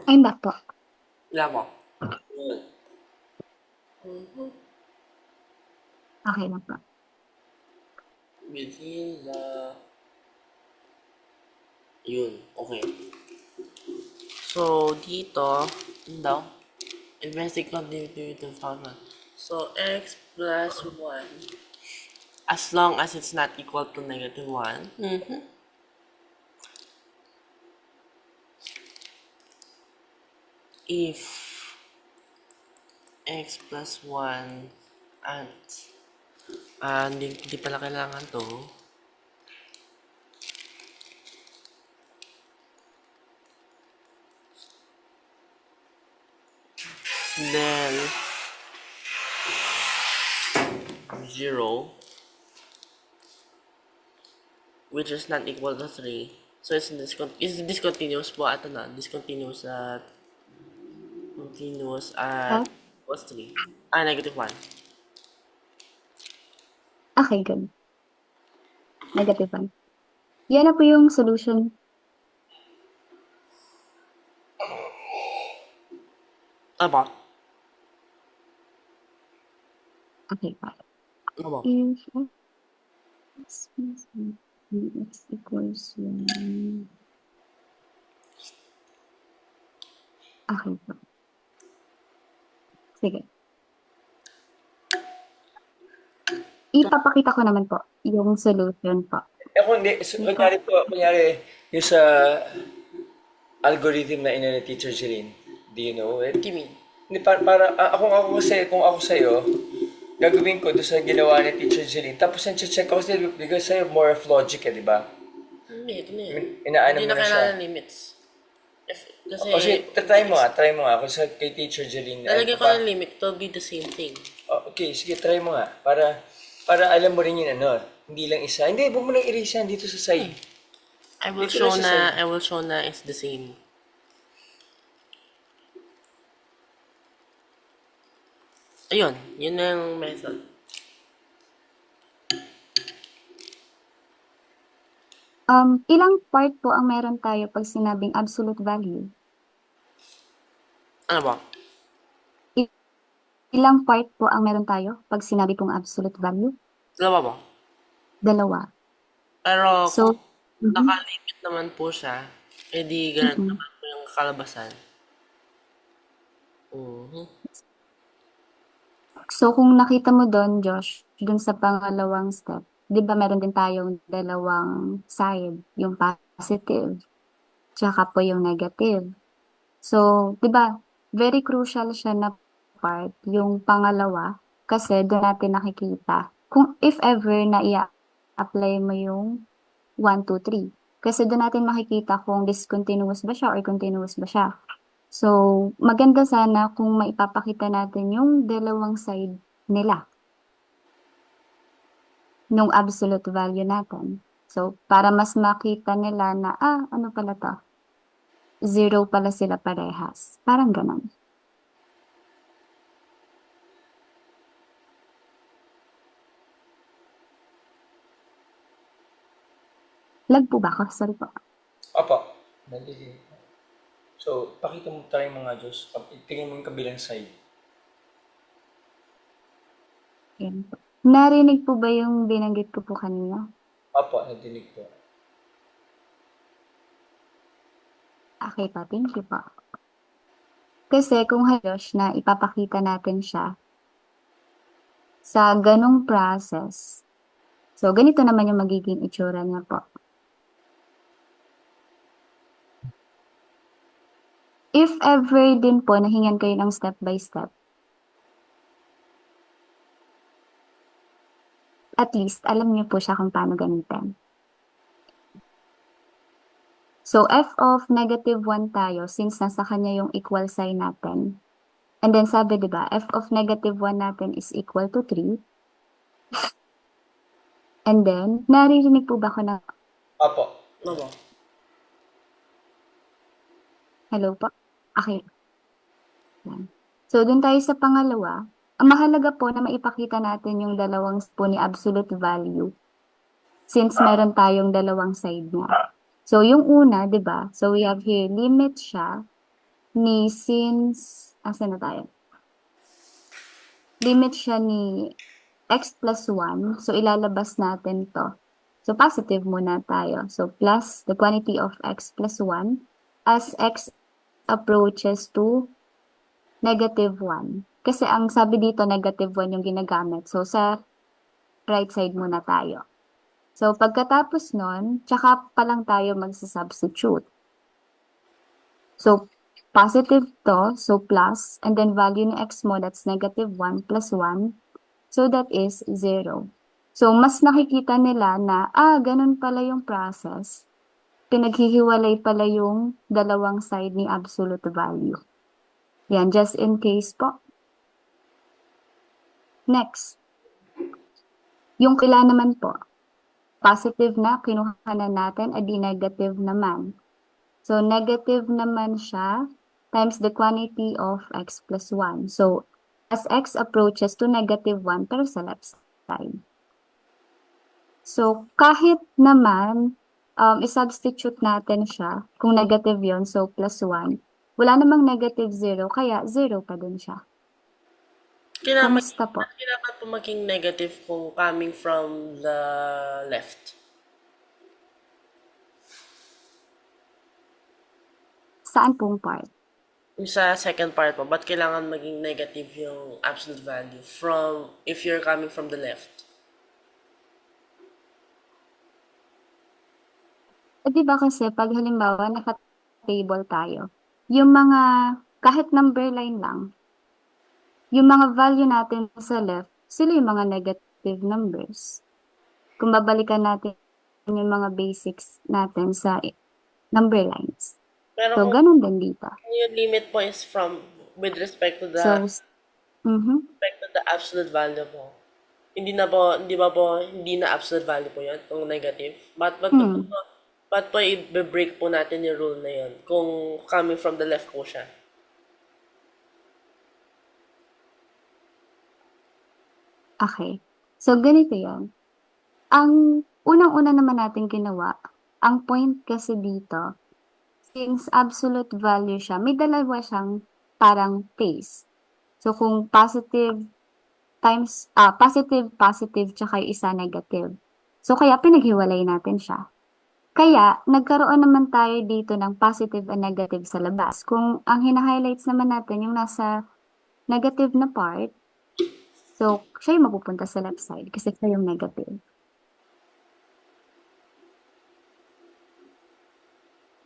I'm back po. Wala mo. Okay na po. Within the... Yun. Okay. So, dito, yun daw. Investing continuity with the formula. So, x plus 1. As long as it's not equal to negative 1. If x plus 1 at hindi pala kailangan to. Then 0, which is not equal to 3. So it's discontinuous po at discontinuous at equals 3. Negative 1. Okay, good. Negative 1. Yan na po yung solution. Ano ba? Okay, pa. Ano ba? If x plus x equals 1. Okay po. Sige. Ipapakita ko naman po yung solution po. Kung hindi, kunyari yung sa algorithm na ina ni Teacher Jeline, do you know it? What do you mean? Hindi, kung ako sa'yo, gagawin ko doon sa ginawa ni Teacher Jeline, tapos check ako sa'yo, because sa'yo more of logic eh, di ba? Hindi, ito na yun. Inaano Hindi mo na na siya. kailangan limits. Kasi, Kasi try mo nga kung sa kay Teacher Jeline. lalagyan ko ng limit, it will be the same thing. Okay, sige, try mo nga. Para alam mo rin yun, hindi lang isa. Hindi, huwag mo lang erase yan dito sa side. I will Dito show lang sa na, side. I will show na it's the same. Ayun, yun na yung method. Ilang part po ang meron tayo pag sinabing absolute value? Ano ba? I- Ilang part po ang meron tayo pag sinabi pong absolute value? Dalawa ba? Dalawa. Pero kung So, mhm, nakalimit naman po siya, edi ganun mm. naman po yung kalabasan. Mhm. So, kung nakita mo doon, Josh, dun sa pangalawang step, di ba meron din tayong dalawang side, yung positive, tsaka po yung negative. So, di ba, very crucial siya na part, yung pangalawa, kasi doon natin nakikita kung if ever na i-apply mo yung 1, 2, 3. Kasi doon natin makikita kung discontinuous ba siya or continuous ba siya. So, maganda sana kung maipapakita natin yung dalawang side nila nung absolute value natin. So, para mas makita nila na, ano pala to? Zero pala sila parehas. Parang ganon. Lag po ba ako? Sorry po. Opo. Nandito. So, pakita mo tayo mga Diyos. Tingin mo yung kabilang side. Yan po. Narinig po ba yung binanggit ko po kanina? Opo, nadinig po. Okay pa, thank you po. Kasi kung halos na ipapakita natin siya sa ganong process, so ganito naman yung magiging itsura niya po. If ever din po nahingan kayo ng step by step, at least alam niyo po siya kung paano gamitin. So f of -1 tayo since nasa kanya yung equal sign natin. And then sabi, di ba, f of -1 natin is equal to 3. And then, naririnig po ba ako na, Opo. Ano ba? hello po? Okay. Yan. So, dun tayo sa pangalawa. Ang mahalaga po na maipakita natin yung dalawang po ni absolute value since meron tayong dalawang side niya. So, yung una, di ba? So, we have here, limit siya ni since, asan na tayo? Limit siya ni x plus 1. So, ilalabas natin to. So, positive muna tayo. So, plus the quantity of x plus 1 as x approaches to -1. Kasi ang sabi dito, -1 yung ginagamit. So, sa right side muna tayo. So, pagkatapos nun, tsaka pa lang tayo magsasubstitute. So, positive to, so plus, and then value ng x mo, that's -1 plus 1. So, that is 0. So, mas nakikita nila na, ganun pala yung process. Pinaghihiwalay pala yung dalawang side ni absolute value. Yan, just in case po. Next. Yung kila naman po. Positive na, kinuha na natin, adi negative naman. So, negative naman siya times the quantity of x plus 1. So, as x approaches to -1 pero sa left side. So, kahit naman i-substitute natin siya, kung negative yon so plus 1, wala namang -0, kaya 0 pa din siya. Kamusta po? Kailangan po maging negative kung coming from the left. Saan pong part? Yung sa second part po, ba't kailangan maging negative yung absolute value from if you're coming from the left? Di ba kasi pag halimbawa naka-table tayo, yung mga, kahit number line lang, yung mga value natin sa left, sila yung mga negative numbers. Kung babalikan natin yung mga basics natin sa number lines. Pero So, kung ganun din dito. yung limit po is from with respect to the So, absolute value po. Hindi ba po, hindi na absolute value po yun, kung negative? Ba't hmm. Ba't po i-break po natin yung rule na yun kung coming from the left po siya? Okay. So, ganito yan. Ang unang-una naman natin ginawa, ang point kasi dito, since absolute value siya, may dalawa siyang parang phase. So, kung positive times, positive, tsaka yung isa negative. So, kaya pinaghiwalay natin siya. Kaya, nagkaroon naman tayo dito ng positive and negative sa labas. Kung ang hina-highlights naman natin yung nasa negative na part, so, siya yung mapupunta sa left side kasi siya yung negative.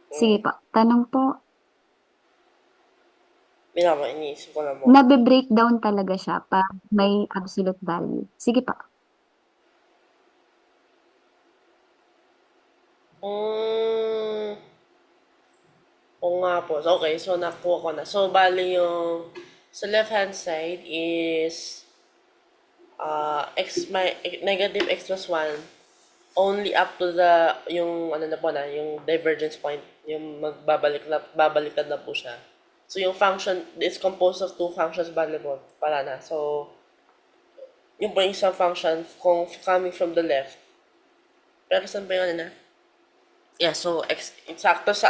Sige po, tanong po, Iniisip ko na mo. nabe-breakdown talaga siya pag may absolute value. Sige pa. Mm, oo nga po. So, okay, so nakuha ko na. So, bali yung sa left-hand side is negative x plus 1 only up to the, yung ano na po na, yung divergence point, yung babaliktad na po siya. So, yung function is composed of two functions bali po, pala na. So, yung po yung isang function kung coming from the left. Pero saan pa yung ano na? Yeah, so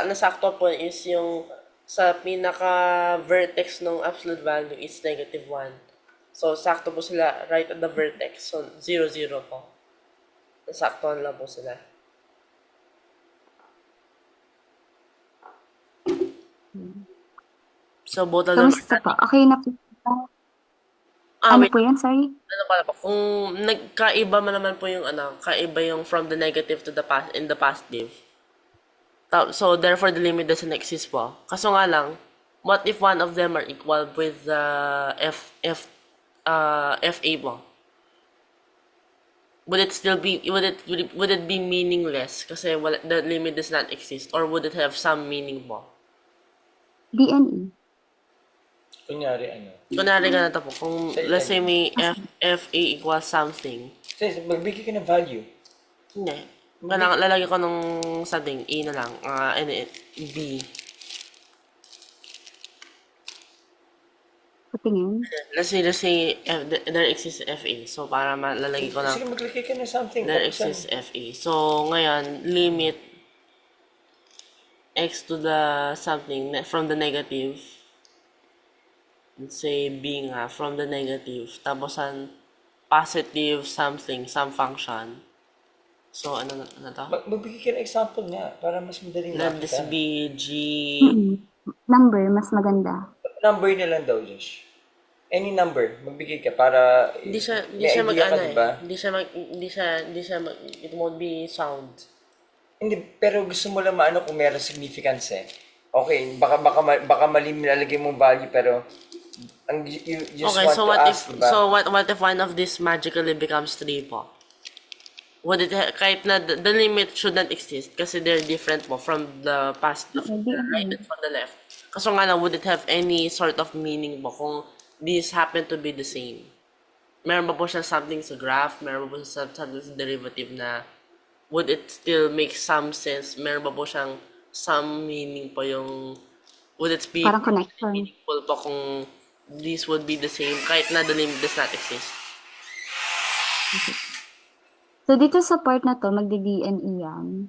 nasakto po is yung sa pinaka-vertex ng absolute value is negative 1. So, sakto po sila right at the vertex. So, 0, 0 po. Nasaktuhan lang po sila. So, both of them Kamusta po? Okay na po. Ano wait. po yan? Sorry? Ano pala po? Kung nagkaiba man naman po yung kaiba yung from the negative to the past in the positive. So, therefore, the limit doesn't exist po. Kaso nga lang, what if one of them are equal with the FA po? Would it still be, would it be meaningless? Kasi the limit does not exist. Or would it have some meaning po? DNE. Kunyari, ano. Kunwari ganito po, kung Sa let's say ilan? may FA equals something, Say, magbigay ka ng value. hindi. Kailangan lalagyan ko nung something, A na lang, B. Patingin. Let's say there exists FA. So, para malalagay ko Sige, ng maglagay ka ng something. there Tapos, exists FA. So, ngayon, limit x to the something from the negative. Let's say B nga, from the negative. Tapos, positive something, some function. So, ano to? magbigay ka ng example nga para mas madaling Let this makita. be G. Number, mas maganda. Number na lang daw, Josh. Any number, magbigay ka para Hindi siya may idea mag-ano ka, diba? Hindi siya it won't be sound. Hindi, pero gusto mo lang maano kung meron significance eh. Okay, baka mali nilalagay mong value pero you just Okay, want so to what if ask, diba? what if one of these magically becomes 3 po? Would it kahit na the limit shouldn't exist kasi they're different po from the past, from the right and from the left. Kaso nga lang, would it have any sort of meaning po kung these happen to be the same? Meron ba po siya something sa graph? Meron ba po siya something sa derivative na would it still make some sense? Meron ba po siyang some meaning po yung would it be Parang connection. meaningful po kung these would be the same kahit na the limit does not exist? So, dito sa part na to, magdi-DNE yan.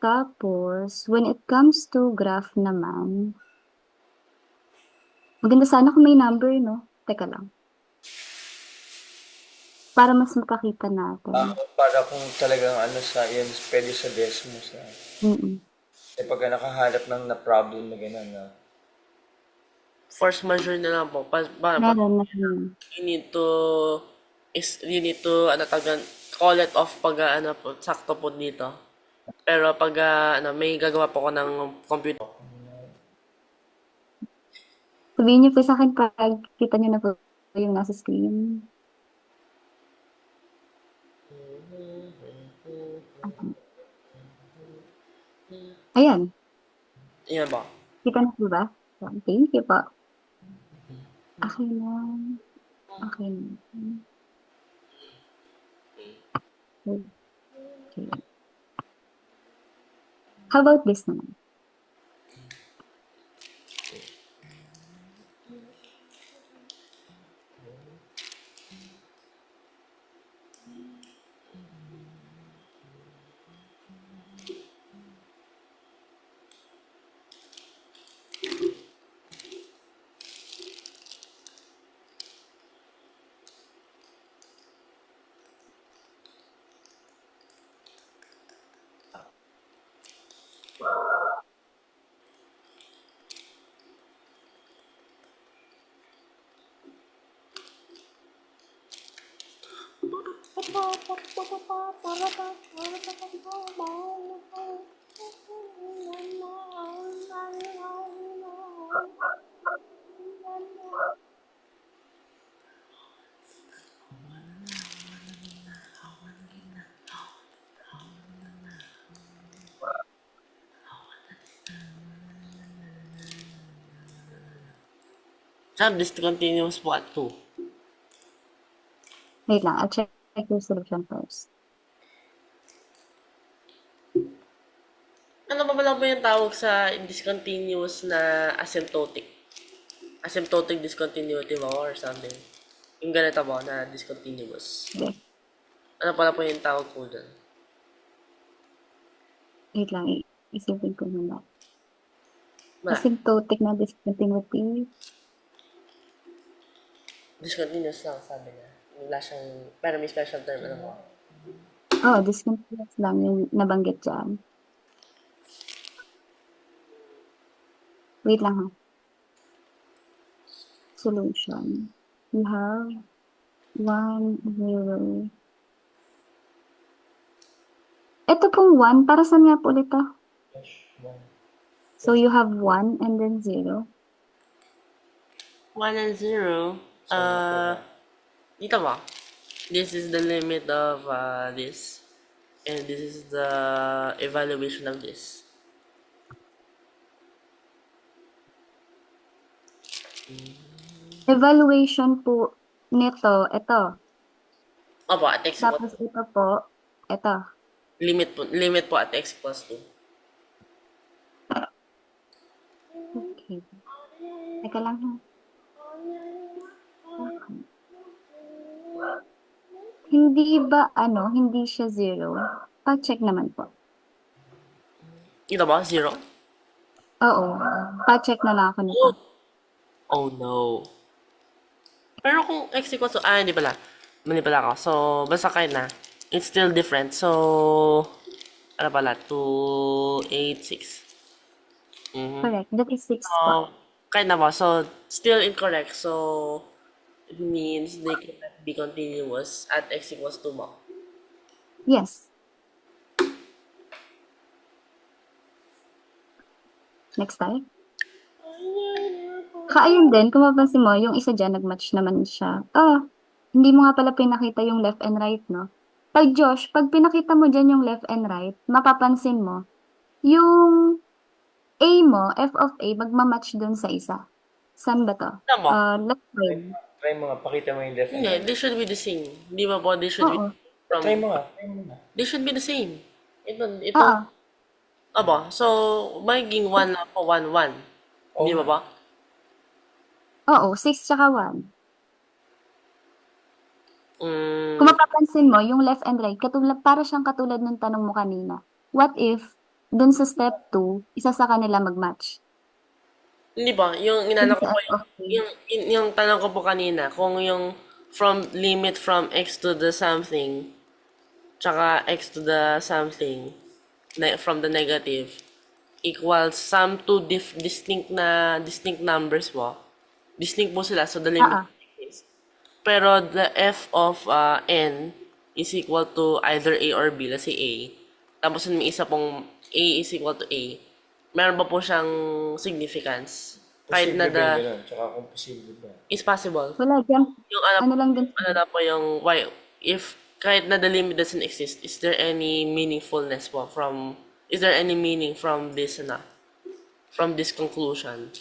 Tapos, when it comes to graph naman, maganda sana kung may number, no? Teka lang. Para mas makakita natin. Para kung talagang ano sa yun, pwede sa decimal sa. Eh pag nakahanap ng na problem na gano'n na. Force measure na lang po. Meron na yun. You need to call it off pag po, sakto po dito. Pero pag may gagawa po ko ng computer. Sabihin niyo po sa akin pag kita niyo na po yung nasa screen. Ayan. Yan ba? Kita na po ba? Thank you po. Okay na. Okay na. Okay. How about this naman? Tsaka discontinuous po at 2. Wait lang, I'll check your solution first. Ano ba pala ba yung tawag sa discontinuous na asymptotic? Asymptotic discontinuity ba or something? Yung ganito ba na discontinuous? Okay. Ano pala po yung tawag po dyan? Wait lang, isipin ko muna. Wala. Asymptotic na discontinuity. Discontinuous lang, sabi niya. Wala siyang, pero may special term, ano po? Oh, discontinuous lang yung nabanggit dyan. Wait lang ha. Solution. You have 1, 0. Ito pong 1, para saan nga po ulit to? So you have 1 and then 0. 1 and 0. Dito ba? This is the limit of this. And this is the evaluation of this. Evaluation po nito, ito. Opo, at x equals Tapos ito po, ito. limit po at x equals 2. Okay. Teka lang ha. Okay. Hindi ba, hindi siya 0? Pa-check naman po. Dito ba? 0? Oo. Pa-check na lang ako nito. Oh no. Pero kung x equals to, hindi pala. Mali pala ako. So, basta kahit na. It's still different. So, ano pala? 2, 8, 6. Correct. That is 6 po. So, kahit na ba. So, still incorrect. So, it means they cannot be continuous at x equals 2 mo. Yes. Next time. Ayun din, kung mapansin mo, yung isa dyan, nag-match naman siya. Hindi mo nga pala pinakita yung left and right, no? Josh, pag pinakita mo dyan yung left and right, mapapansin mo, yung A mo, f of A, magmamatch dun sa isa. Saan ba to? Alam mo? Left side. Try mo nga, pakita mo yung left and Hindi, right. they should be the same. Di ba po? They should be Oo. from... Try mo nga, try mo nga. They should be the same. Ito. Oo. Aba, so, magiging 1 na po, 1, 1. Di ba ba? Oo, 6 tsaka 1. Mm, Kung mapapansin mo, yung left and right, para siyang katulad ng tanong mo kanina. What if, dun sa step 2, isa sa kanila mag-match? Hindi ba? Yung Dun inanong ko sa po, f of A. yung tanong ko po kanina, kung yung limit from x to the something, tsaka x to the something, from the negative, equals some two distinct numbers po. Distinct po sila, so the limit is. Pero the f of n is equal to either a or b, let's say a. Tapos may isa pong a is equal to a. Meron ba po siyang significance? Kahit na Posible ba the yun? Tsaka kung posible ba? is possible. Wala dyan. Yung Ano lang din. na po yung why if kahit na the limit doesn't exist, is there any meaningfulness po is there any meaning from this from this conclusion?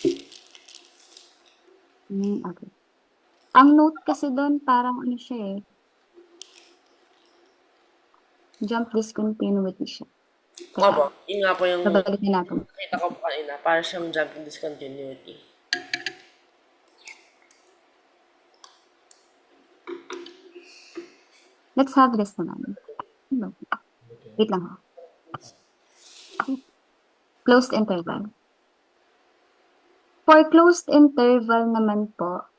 Okay. Ang note kasi doon, parang siya eh. Jump discontinuity siya. Teka, Opo, yun nga po yung babalikan natin. nakita ko po kanina. Para siyang jumping discontinuity. Let's have this naman. No. Wait lang ha. Closed interval. For closed interval naman po,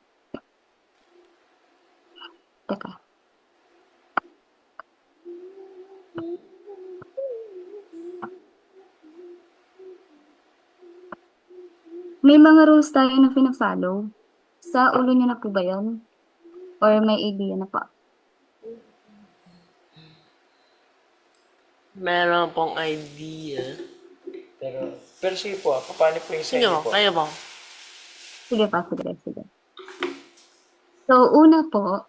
teka, may mga rules tayo na pina-follow. Sa ulo niyo na po ba yun? Or may idea na po? Meron pong idea. Pero sige po, paano po yung sa Sige inyo po, po? kayo po. Sige pa, sige. So, una po,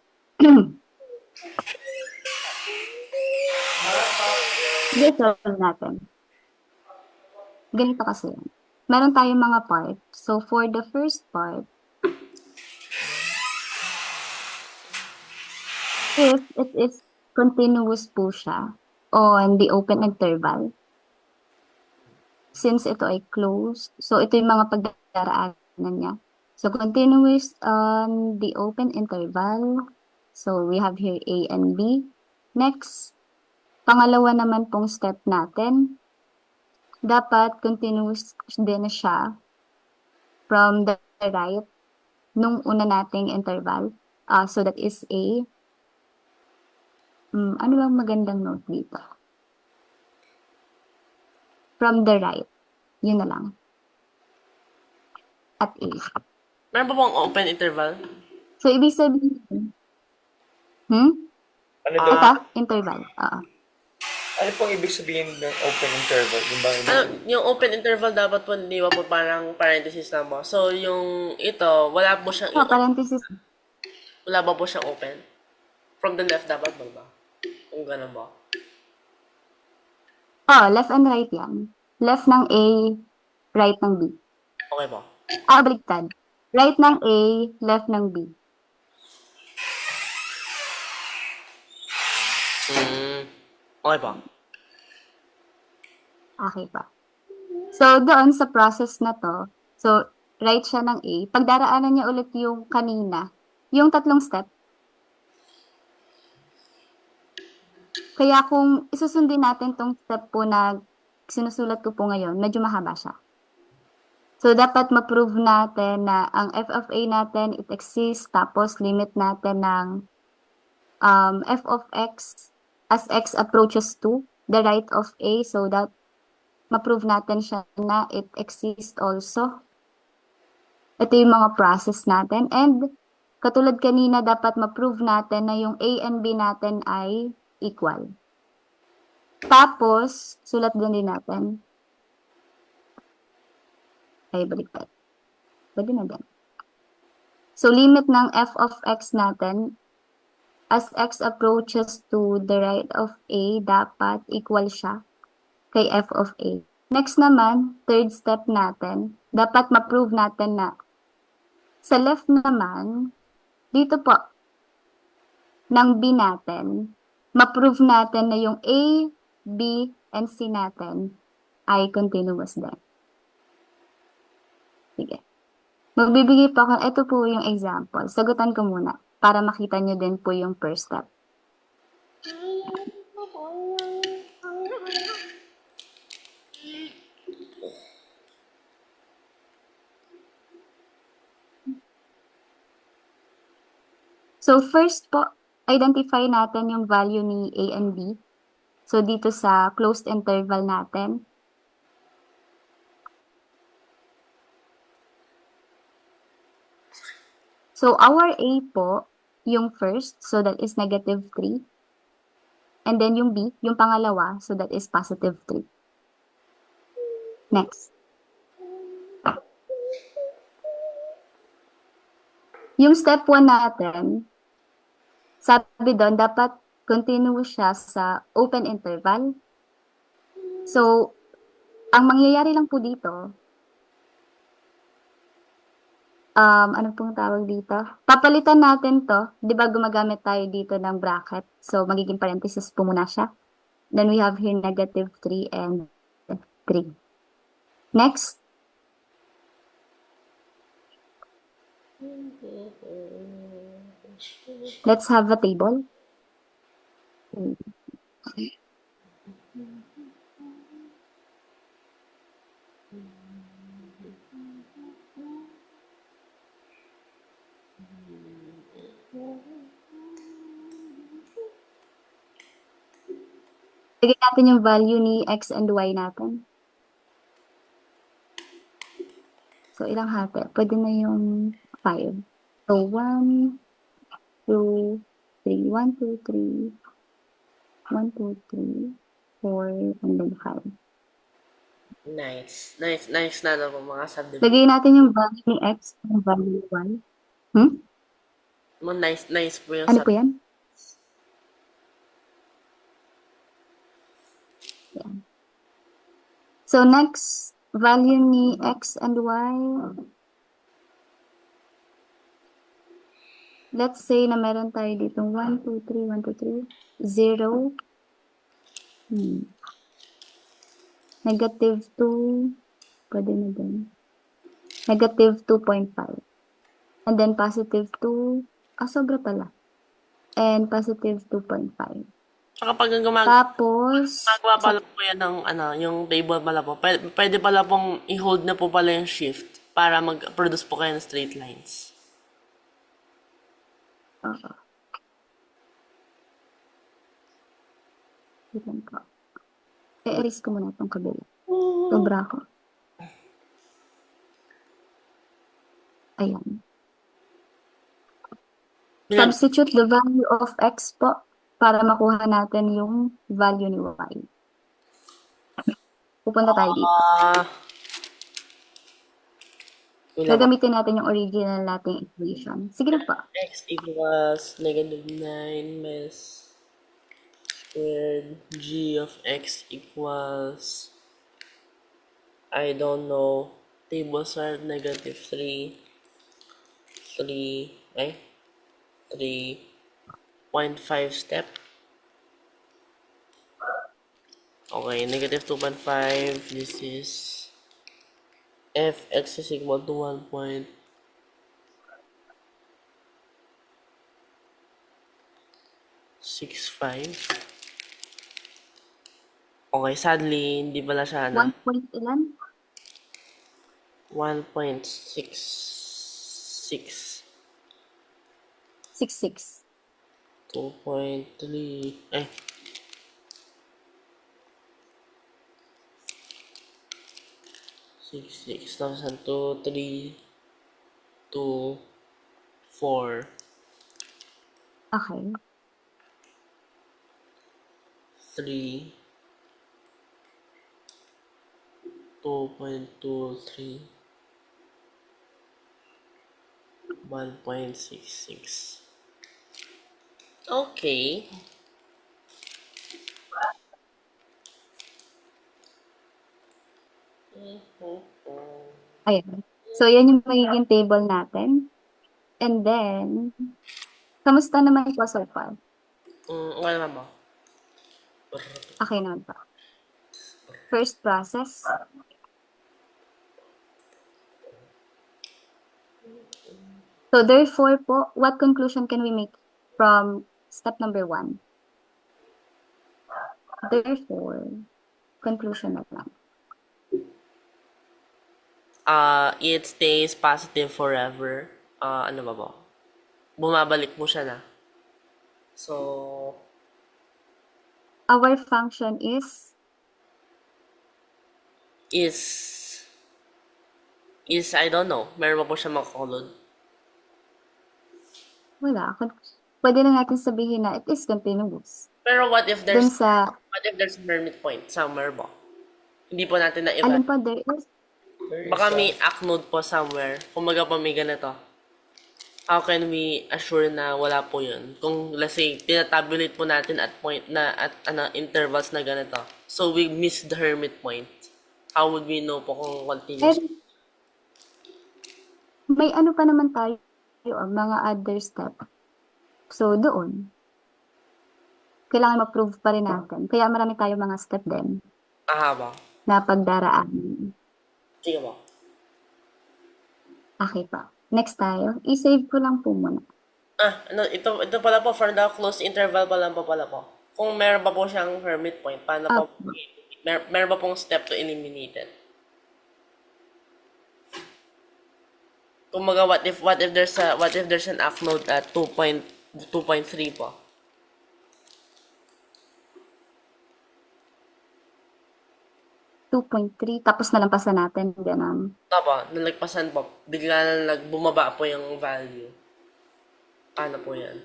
sige, solve natin. Ganito kasi yan. Meron tayong mga part. So, for the first part, if it is continuous po siya on the open interval, since ito ay closed, so ito yung mga pagdaraanan niya. So, continuous on the open interval. So, we have here A and B. Next, pangalawa naman pong step natin, dapat continuous din siya from the right nung una nating interval. So, that is A. Ano bang magandang note dito? From the right. Yun na lang. At A. Meron po bang open interval? So, ibig sabihin, Ano daw? ito, interval. Ano pong ibig sabihin ng open interval? Yung bang Yung open interval dapat po, di ba po parang parenthesis lang po. So, yung ito, wala po siyang, Parenthesis. wala ba po siyang open? From the left dapat ba? Kung ganun ba? Left and right yan. Left ng A, right ng B. Okay po. Baliktad. Right ng A, left ng B. Okay po. Okay pa. So, doon sa process na to, so, right siya ng A. Pagdaraanan niya ulit yung kanina, yung tatlong step. Kaya kung isusundin natin tong step po na sinusulat ko po ngayon, medyo mahaba siya. So, dapat ma-prove natin na ang f of a natin, it exists, tapos limit natin ng f of x as x approaches to the right of a, so that ma-prove natin siya na it exists also. Ito yung mga process natin. And katulad kanina, dapat ma-prove natin na yung a and b natin ay equal. Tapos, sulat din natin. Ay, baliktad. Pwede na din. So, limit ng f of x natin, as x approaches to the right of a, dapat equal siya kay f of a. Next naman, third step natin, dapat ma-prove natin na sa left naman, dito po, ng b natin, ma-prove natin na yung a, b, and c natin ay continuous din. Sige. Magbibigay pa ako, ito po yung example. Sagutan ko muna para makita nyo din po yung first step. So first po, identify natin yung value ni A and B. So dito sa closed interval natin. So our A po, yung first, so that is negative 3. And then yung B, yung pangalawa, so that is positive 3. Next. Yung step 1 natin, sabi doon, dapat continuous siya sa open interval. So, ang mangyayari lang po dito, ano pong tawag dito? Papalitan natin to, di ba gumagamit tayo dito ng bracket? So, magiging parenthesis po muna siya. Then we have here negative 3 and 3. Next, let's have a table. Lagyan natin yung value ni x and y natin. So, ilang hati? Pwede na yung 5. So, 1, 2, 3. 1, 2, 3. 1, 2, 3, 4, and then 5. Nice. Nice na po mga subdivision. Lagyan natin yung value ni x and value ni y. Nice po yung Ano po yan? Yan. So, next, value ni x and y. Let's say na meron tayo dito 1, 2, 3, 1, 2, 3, 0. Negative 2. Pwede na din. Negative 2.5. And then positive 2. Sobra pala. And positive 2.5. Saka pag Tapos, gumagawa pala po yan ng yung table pala po, pwede pala pong i-hold na po pala yung shift para mag-produce po kayo ng straight lines. wait lang po. I-erase ko muna itong kabila. Sobra ko. Ayan. Substitute the value of x po para makuha natin yung value ni y. Pupunta tayo dito. Gagamitin natin yung original nating equation. Sige na po. X equals negative 9 minus squared g of x equals, I don't know, tables are negative 3, 3.5 step. Okay, negative 2.5, this is fx is equal to 1.65. Okay, sadly, hindi pala siya 1 point ilan? 1.66. 66. 2.3. 6,000 to 3 to 4. Okay. 3 2.23 1.66. Okay. Ayan. So, yan yung magiging table natin. And then, kamusta naman po so far? Okay naman ba? Okay naman po. First process. So, therefore po, what conclusion can we make from step number 1? Therefore, conclusion na lang. It stays positive forever. Ano ba ba? Bumabalik mo siya na. So, Our function is I don't know. Meron ba po siya makakulod? wala. Pwede na natin sabihin na it is continuous. Pero what if Dun there's sa, a hermit point somewhere ba? Hindi po natin alin na-evaluate. pa, there is, Baka may node po somewhere. Kumaga pa may ganito. How can we assure na wala po yun? Kung let's say, tinatabulate po natin at intervals na ganito. So we miss the hermit point. How would we know po kung continuous? may ano pa naman tayo, mga other step. So, doon. kailangan ma-prove pa rin natin. Kaya marami tayong mga step din Mahaba. na pagdaraan. Sige po. Okay pa. Next tayo. I-save ko lang po muna. Ito pala po, for the closed interval pa lang po pala po. Kung meron pa po siyang hermit point, paano po, Opo. meron pa pong step to eliminate it? Kumbaga, what if there's an ACK node at 2.3 po? 2.3, tapos nalampasan natin. Ganun. Nalagpasan po. Bigla na bumaba po yung value. Paano po yan?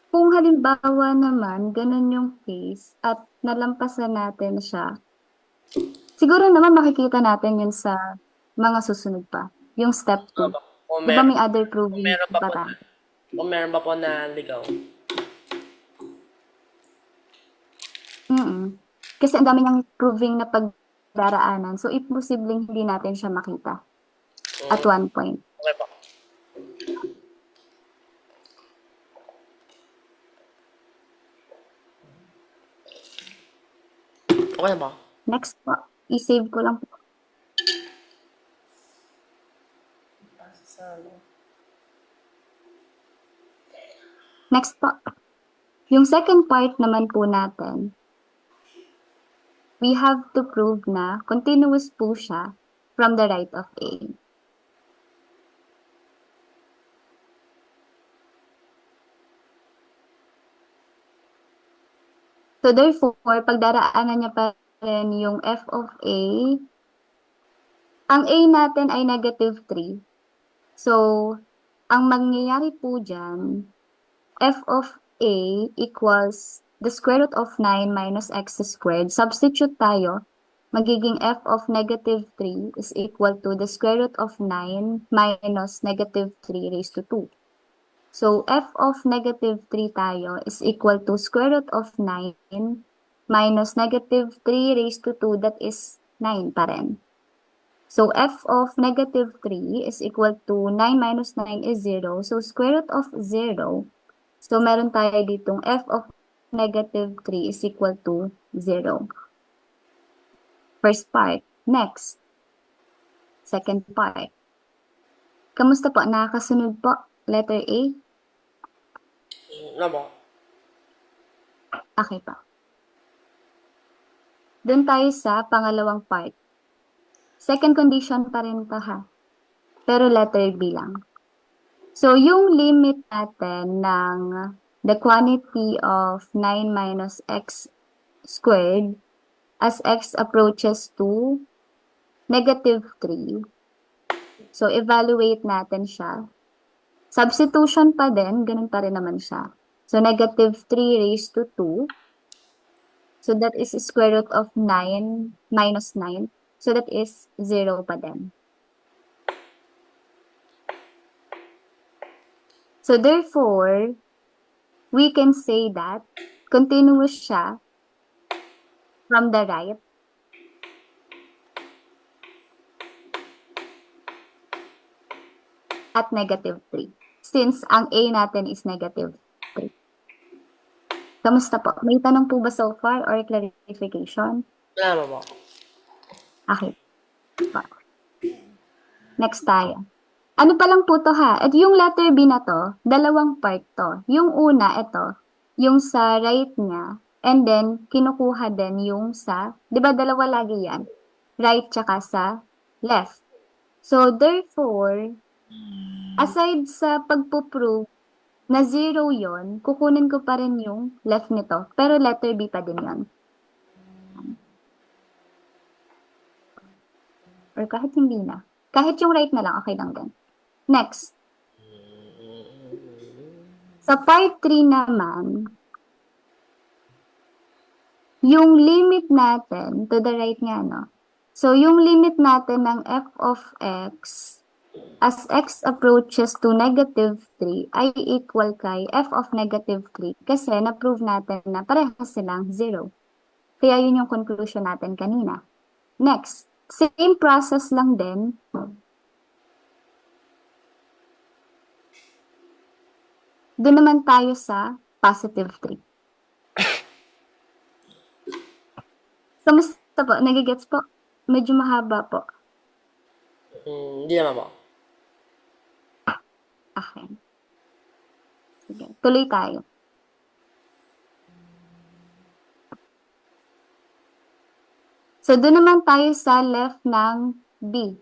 Kung halimbawa naman, ganun yung case at nalampasan natin siya, siguro naman makikita natin yun sa mga susunod pa. Yung step 2. Kung Di ba meron, may other kung proving meron pa pa po tayo? kung meron pa po na ligaw. Kasi ang dami niyang proving na pagdaraanan. So, imposibleng hindi natin siya makita at one point. Okay po. Okay ba? Next po, i-save ko lang po. Next po. Yung second part naman po natin, we have to prove na continuous po siya from the right of A. So therefore, pagdaraanan niya pa rin yung f of A, ang A natin ay -3. So, ang mangyayari po dyan, f of A equals the square root of 9 minus x squared. Substitute tayo. Magiging f of -3 is equal to the square root of 9 minus -3 raised to 2. So, f of -3 tayo is equal to square root of 9 minus -3 raised to 2, that is 9 pa rin. So, f of -3 is equal to 9 minus 9 is 0. So, square root of 0. So, meron tayo ditong f of -3 is equal to 0. First part. Next. Second part. Kamusta po? Nakakasunod po? Letter A? Ano po? Okay pa. Doon tayo sa pangalawang part. Second condition pa rin to ha. Pero letter B lang. So, yung limit natin ng the quantity of 9 minus x squared as x approaches to -3. So, evaluate natin siya. Substitution pa din, ganun pa rin naman siya. So, -3 raised to 2. So, that is square root of 9 minus 9. So, that is 0 pa din. So, therefore, we can say that continuous siya from the right at -3. Since ang A natin is -3. Kamusta po? May tanong po ba so far or clarification? Wala naman po. Okay. Next tayo. Ano pa lang po to ha? At yung letter B na to, dalawang part to. Yung una, ito, yung sa right niya, and then kinukuha din yung sa, di ba dalawa lagi yan? Right tsaka sa left. So therefore, aside sa pagpuprove na 0 yon, kukunin ko pa rin yung left nito. Pero letter B pa din yon. Or kahit hindi na. Kahit yung right na lang, okay lang din. Next. Sa part 3 naman, yung limit natin, to the right nga, no? So, yung limit natin ng f of x as x approaches to -3 ay equal kay f of -3 kasi na-prove natin na parehas silang 0. Kaya yun yung conclusion natin kanina. Next, same process lang din. doon naman tayo sa positive 3. Kamusta po? Nagigets po? Medyo mahaba po. Hindi naman po. Okay. Sige, tuloy tayo. So, doon naman tayo sa left ng B.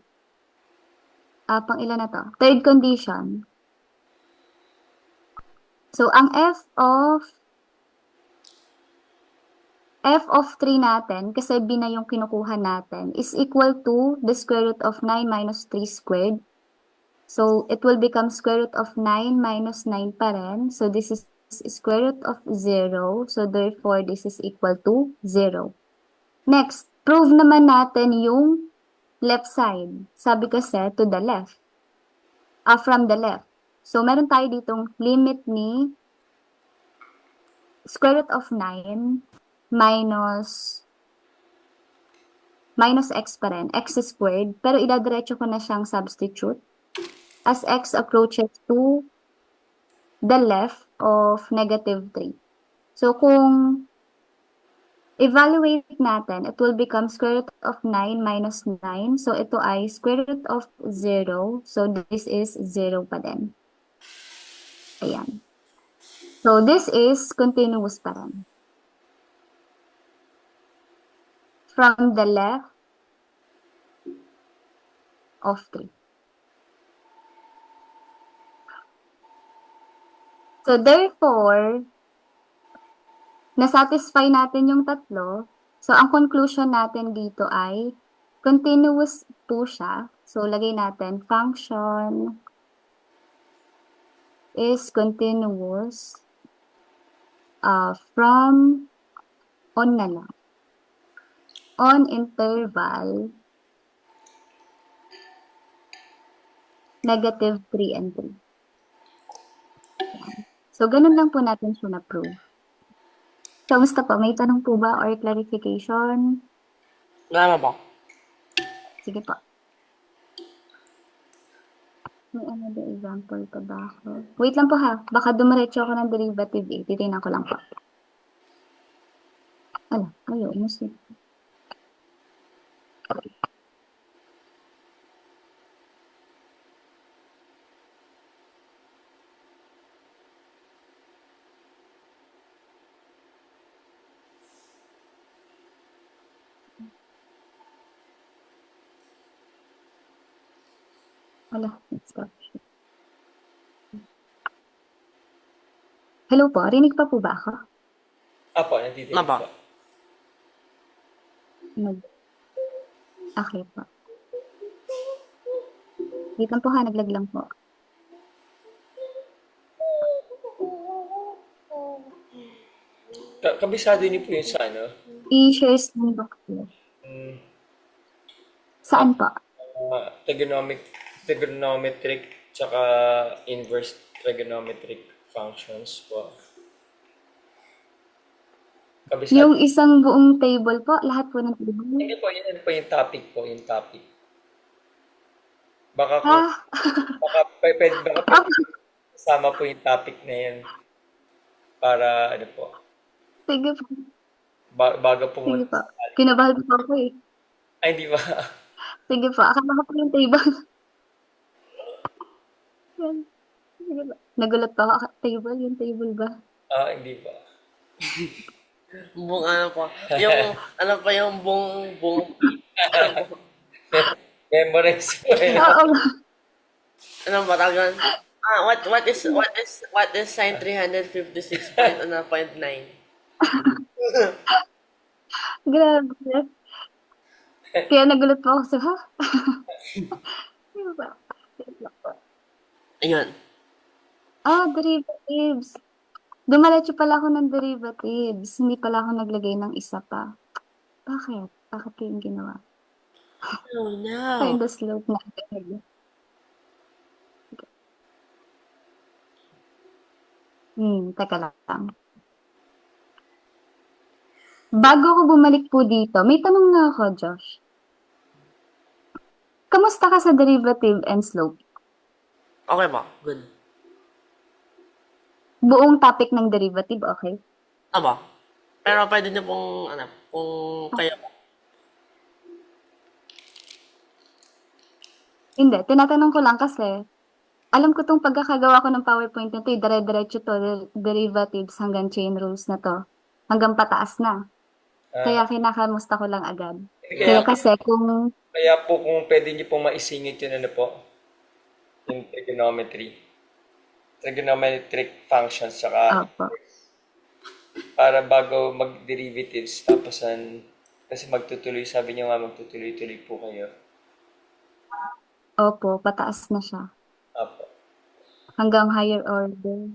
Pang ilan na to? Third condition. So, ang f of 3 natin, kasi B na yung kinukuha natin, is equal to the square root of 9 minus 3 squared. So, it will become square root of 9 minus 9 pa rin. So, this is square root of 0. So, therefore, this is equal to 0. Next, prove naman natin yung left side. Sabi kasi, to the left. From the left. So, meron tayo ditong limit ni square root of 9 minus x pa rin, x squared. Pero idadiretso ko na siyang substitute as x approaches to the left of negative 3. So, kung evaluate natin, it will become square root of 9 minus 9. So, ito ay square root of 0. So, this is 0 pa din. Ayan. So, this is continuous pa rin. From the left of 3. So, therefore, nasatisfy natin yung tatlo. So, ang conclusion natin dito ay continuous po siya. So, lagay natin function is continuous from on na lang. On interval negative 3 and 3. So, ganun lang po natin siya na-prove. Kamusta po? May tanong po ba or clarification? Wala naman po. Sige po. May another example pa ba ako? Wait lang po ha. Baka dumiretso ako ng derivative eh. Titignan ko lang po. Ala, ayaw. Musip. Ala, let's stop. Hello po, rinig pa po ba ako? Apo, nandito Apa. po. Okay po. Wait lang po ha, naglag lang po. Kabisado niyo po yun sa ano? I-share screen ba ko? Saan po? Trigonometric tsaka inverse trigonometric functions po. Kabisado. Yung isang buong table po, lahat po ng table. Hindi po, yun po yung topic po, yung topic. Baka kung, pwede kasama po yung topic na yun para ano po, Sige po. bago po Sige po. Kinabahan po ako eh. Ay, di ba? Sige po, akala ko po yung table. Yan. Sige po. Nagulat pa ako. Table, yung table ba? Hindi ba? Buong ano po. Yung, ano pa yung buong, Memorize po eh. Oo. ano ba tagan? What is sine 356 point, point 9? Grabe. Kaya nagulat pa ako sa, ha? Ano ba? Ayun. Derivatives. Dumalatso pala ako ng derivatives. Hindi pala ako naglagay ng isa pa. Bakit? Bakit yung ginawa? Oh no. Kind of slow na. Teka lang. Bago ako bumalik po dito, may tanong na ako, Josh. Kamusta ka sa derivative and slope? Okay po. Good. Buong topic ng derivative, okay? Aba. Pero pwede niyo pong, ano, kung kayo. Hindi, tinatanong ko lang kasi alam ko 'tong pagkakagawa ko ng PowerPoint na 'to, eh, dire-diretso 'to, derivatives hanggang chain rules na 'to, hanggang pataas na. Ah, Kaya kinakamusta ko lang agad. kaya, Kaya kasi kung kaya po kung pwede niyo pong maisingit yun ano po, yung trigonometric functions, saka opo, para bago mag-derivatives, tapos kasi magtutuloy, sabi niyo nga magtutuloy-tuloy po kayo. opo, pataas na siya Apo. hanggang higher order.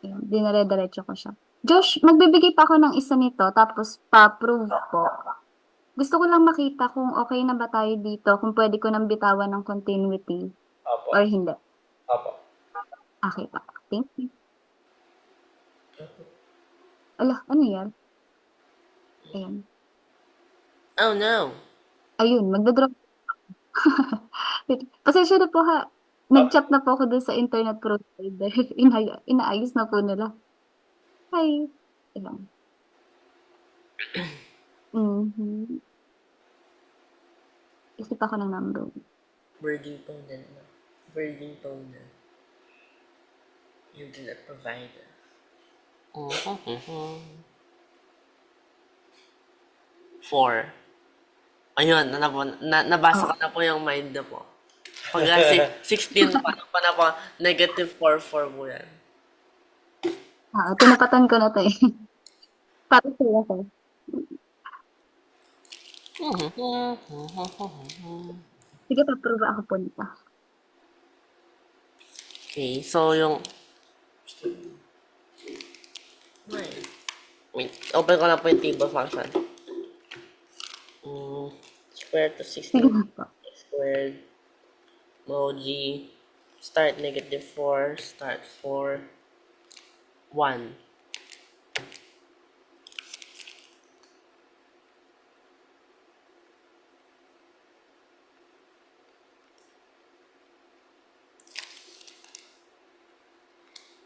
Ayun, dinire-diretso ko siya. Josh, magbibigay pa ako ng isa nito tapos pa-prove po. Gusto ko lang makita kung okay na ba tayo dito, kung pwede ko nang bitawan ng continuity Apo. or hindi. Apo. Okay pa. Thank you. Ala, ano yan? Ayan. Oh no. Ayun, magdodrop. Pasensya na po ha. Apo. Nag-chat na po ako dun sa internet provider. Inaayos na po nila. Hi. Ayan. Mhm. Isip ako ng number. Birding tone na, no? Birding tone na. You do not provide. Four. Ayun, nabasa ko Oh, na po yung mind na po. Pag 16, paano pa na po, negative 4, 4 po yan. tinapatan ko na to eh. Para sa'yo ko. Sige, pa-prove ako po nito. Okay, so yung, wait, open ko na po yung table function. Square to Sige 16 na po. squared, emoji, start negative 4, start 4, 1.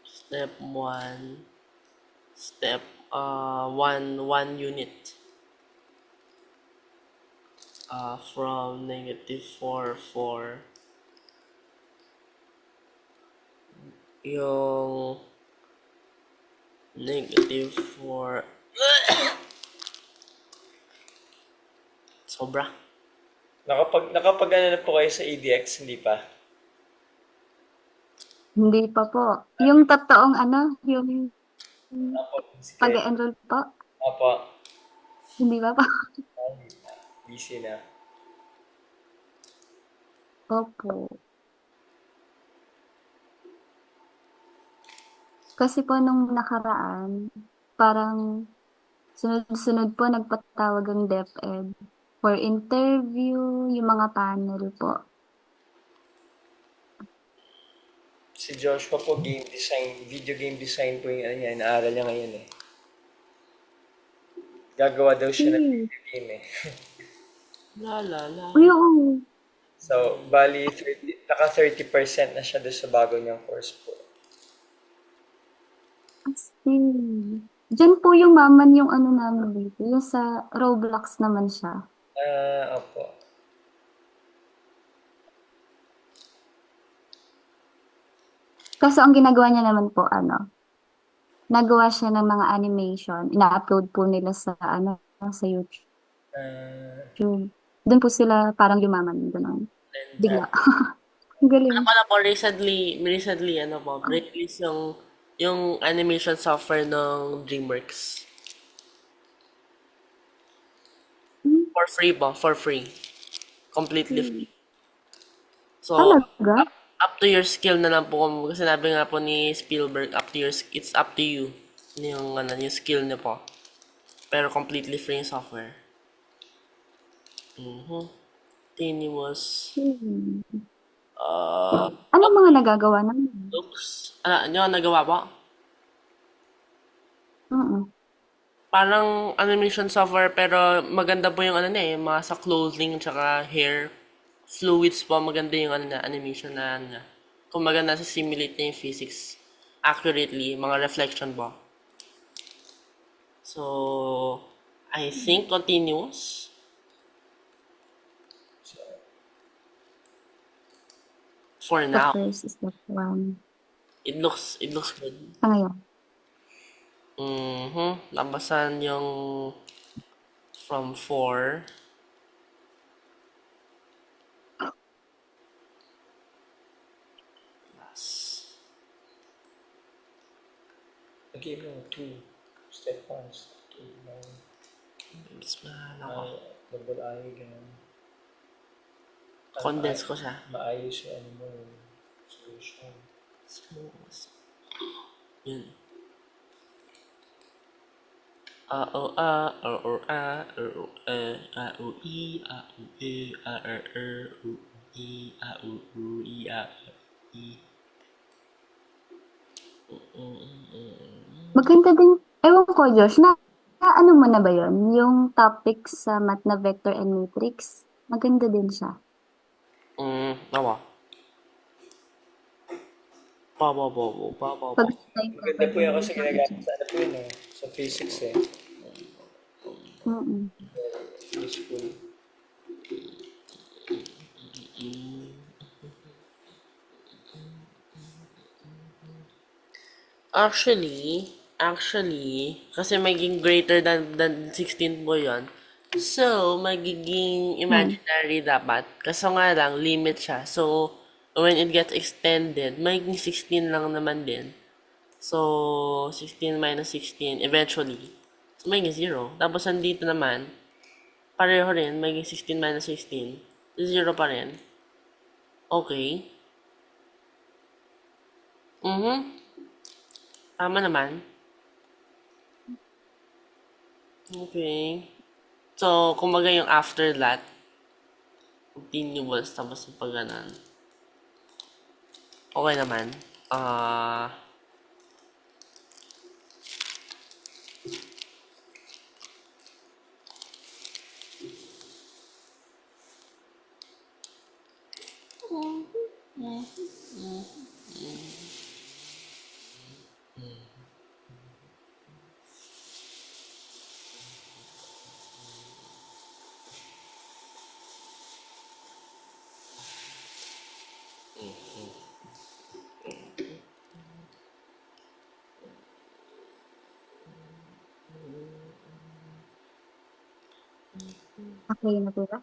Step 1, step 1 unit. From negative 4, 4, yung negative 4, sobra. Nakapag ano na po kayo sa ADX, hindi pa? Hindi pa po. Yung totoong ano, yung Apo. Sige. pag-enroll po, Apo. hindi pa po. Busy na. Opo. Kasi po nung nakaraan, parang sunod-sunod po nagpatawag ang DepEd for interview, yung mga panel po. Si Joshua po, game design, video game design po yung ano niya, inaaral niya ngayon eh. Gagawa daw siya ng Hmm. video game eh. La la la. Uy, oo. So, bali, naka 30% na siya doon sa bago niyang course po. Astig. Diyan po yung maman yung ano namin dito. Yung sa Roblox naman siya. Opo. Kaso ang ginagawa niya naman po, ano, nagawa siya ng mga animation. Ina-upload po nila sa, ano, sa YouTube. Ah, Doon po sila parang yumaman. Ganun. And, Bigla. Ang ano galing. pala po, recently, ano po, release yung animation software ng DreamWorks. Hmm, For free po, for free. Completely free. So, talaga? up to your skill na lang po. Kasi sinabi nga po ni Spielberg, it's up to you. Yung, ano, yung skill niyo po. Pero completely free yung software. Continuous. Hmm. Uh, Anong mga nagagawa namin? looks. Ano nagawa po? Mm. Parang animation software pero maganda po yung ano na mga sa clothing tsaka hair fluids po maganda yung ano na animation na ano na. Kumbaga nasa simulate na yung physics accurately, mga reflection ba. So, I think continuous for The now. first is that one. It looks good. Sa ngayon. Labasan yung from 4. Lagay mo 2. Step 1, step 2, Mas mahal ako. double I, ganun. Condense ko siya. Maayos yung ano mo, yung solution. Yun. A o a o a o a o i a o e a o i a o i a i. Maganda din, ewan ko, Josh, ano mo na ba yun? Yung topic sa math na vector and matrix, maganda din siya. Nawa. Pa pa pa pa pa pa. Pag time ka, Maganda pwede po mo yan rin kasi siyang ginagamit i-check. sa ano po yun eh, sa physics eh. Mm-mm. Useful. Actually, kasi magiging greater than 16 po yun. So, magiging Hmm. imaginary dapat. Kaso nga lang, limit siya. So, when it gets extended, magiging 16 lang naman din. So, 16 minus 16, eventually. So, magiging 0. Tapos, andito naman, pareho rin, magiging 16 minus 16. 0 pa rin. Okay. Tama naman. Okay. So, kumbaga yung after that, continuous, tapos yung pag ganun. Okay naman. Okay na po ba?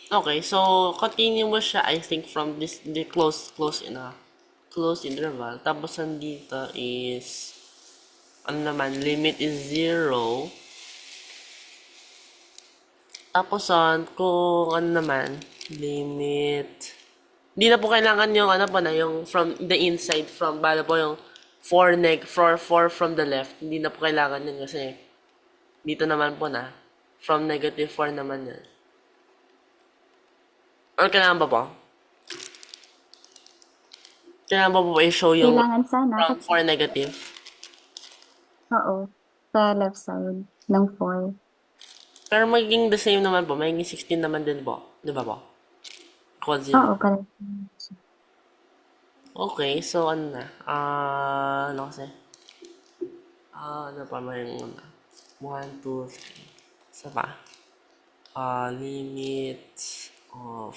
Okay, so continuous siya, I think, from the close interval. Tapos nandito is, ano naman, limit is 0. Tapos kung ano naman, limit, hindi na po kailangan yung ano po na, yung from the inside, from, bala po yung 4 from the left. Hindi na po kailangan yun kasi dito naman po na, from negative 4 naman yan. Or kailangan ba po? Kailangan ba po i-show yung Kailangan sana. from 4 negative? Oo. Sa left side ng 4. Pero magiging the same naman po. Magiging 16 naman din po. Di ba po? Equal 0. Oo, correct. Okay, so ano na? Ano kasi? Ano pa may 1, 2, 3. Isa pa. Limit of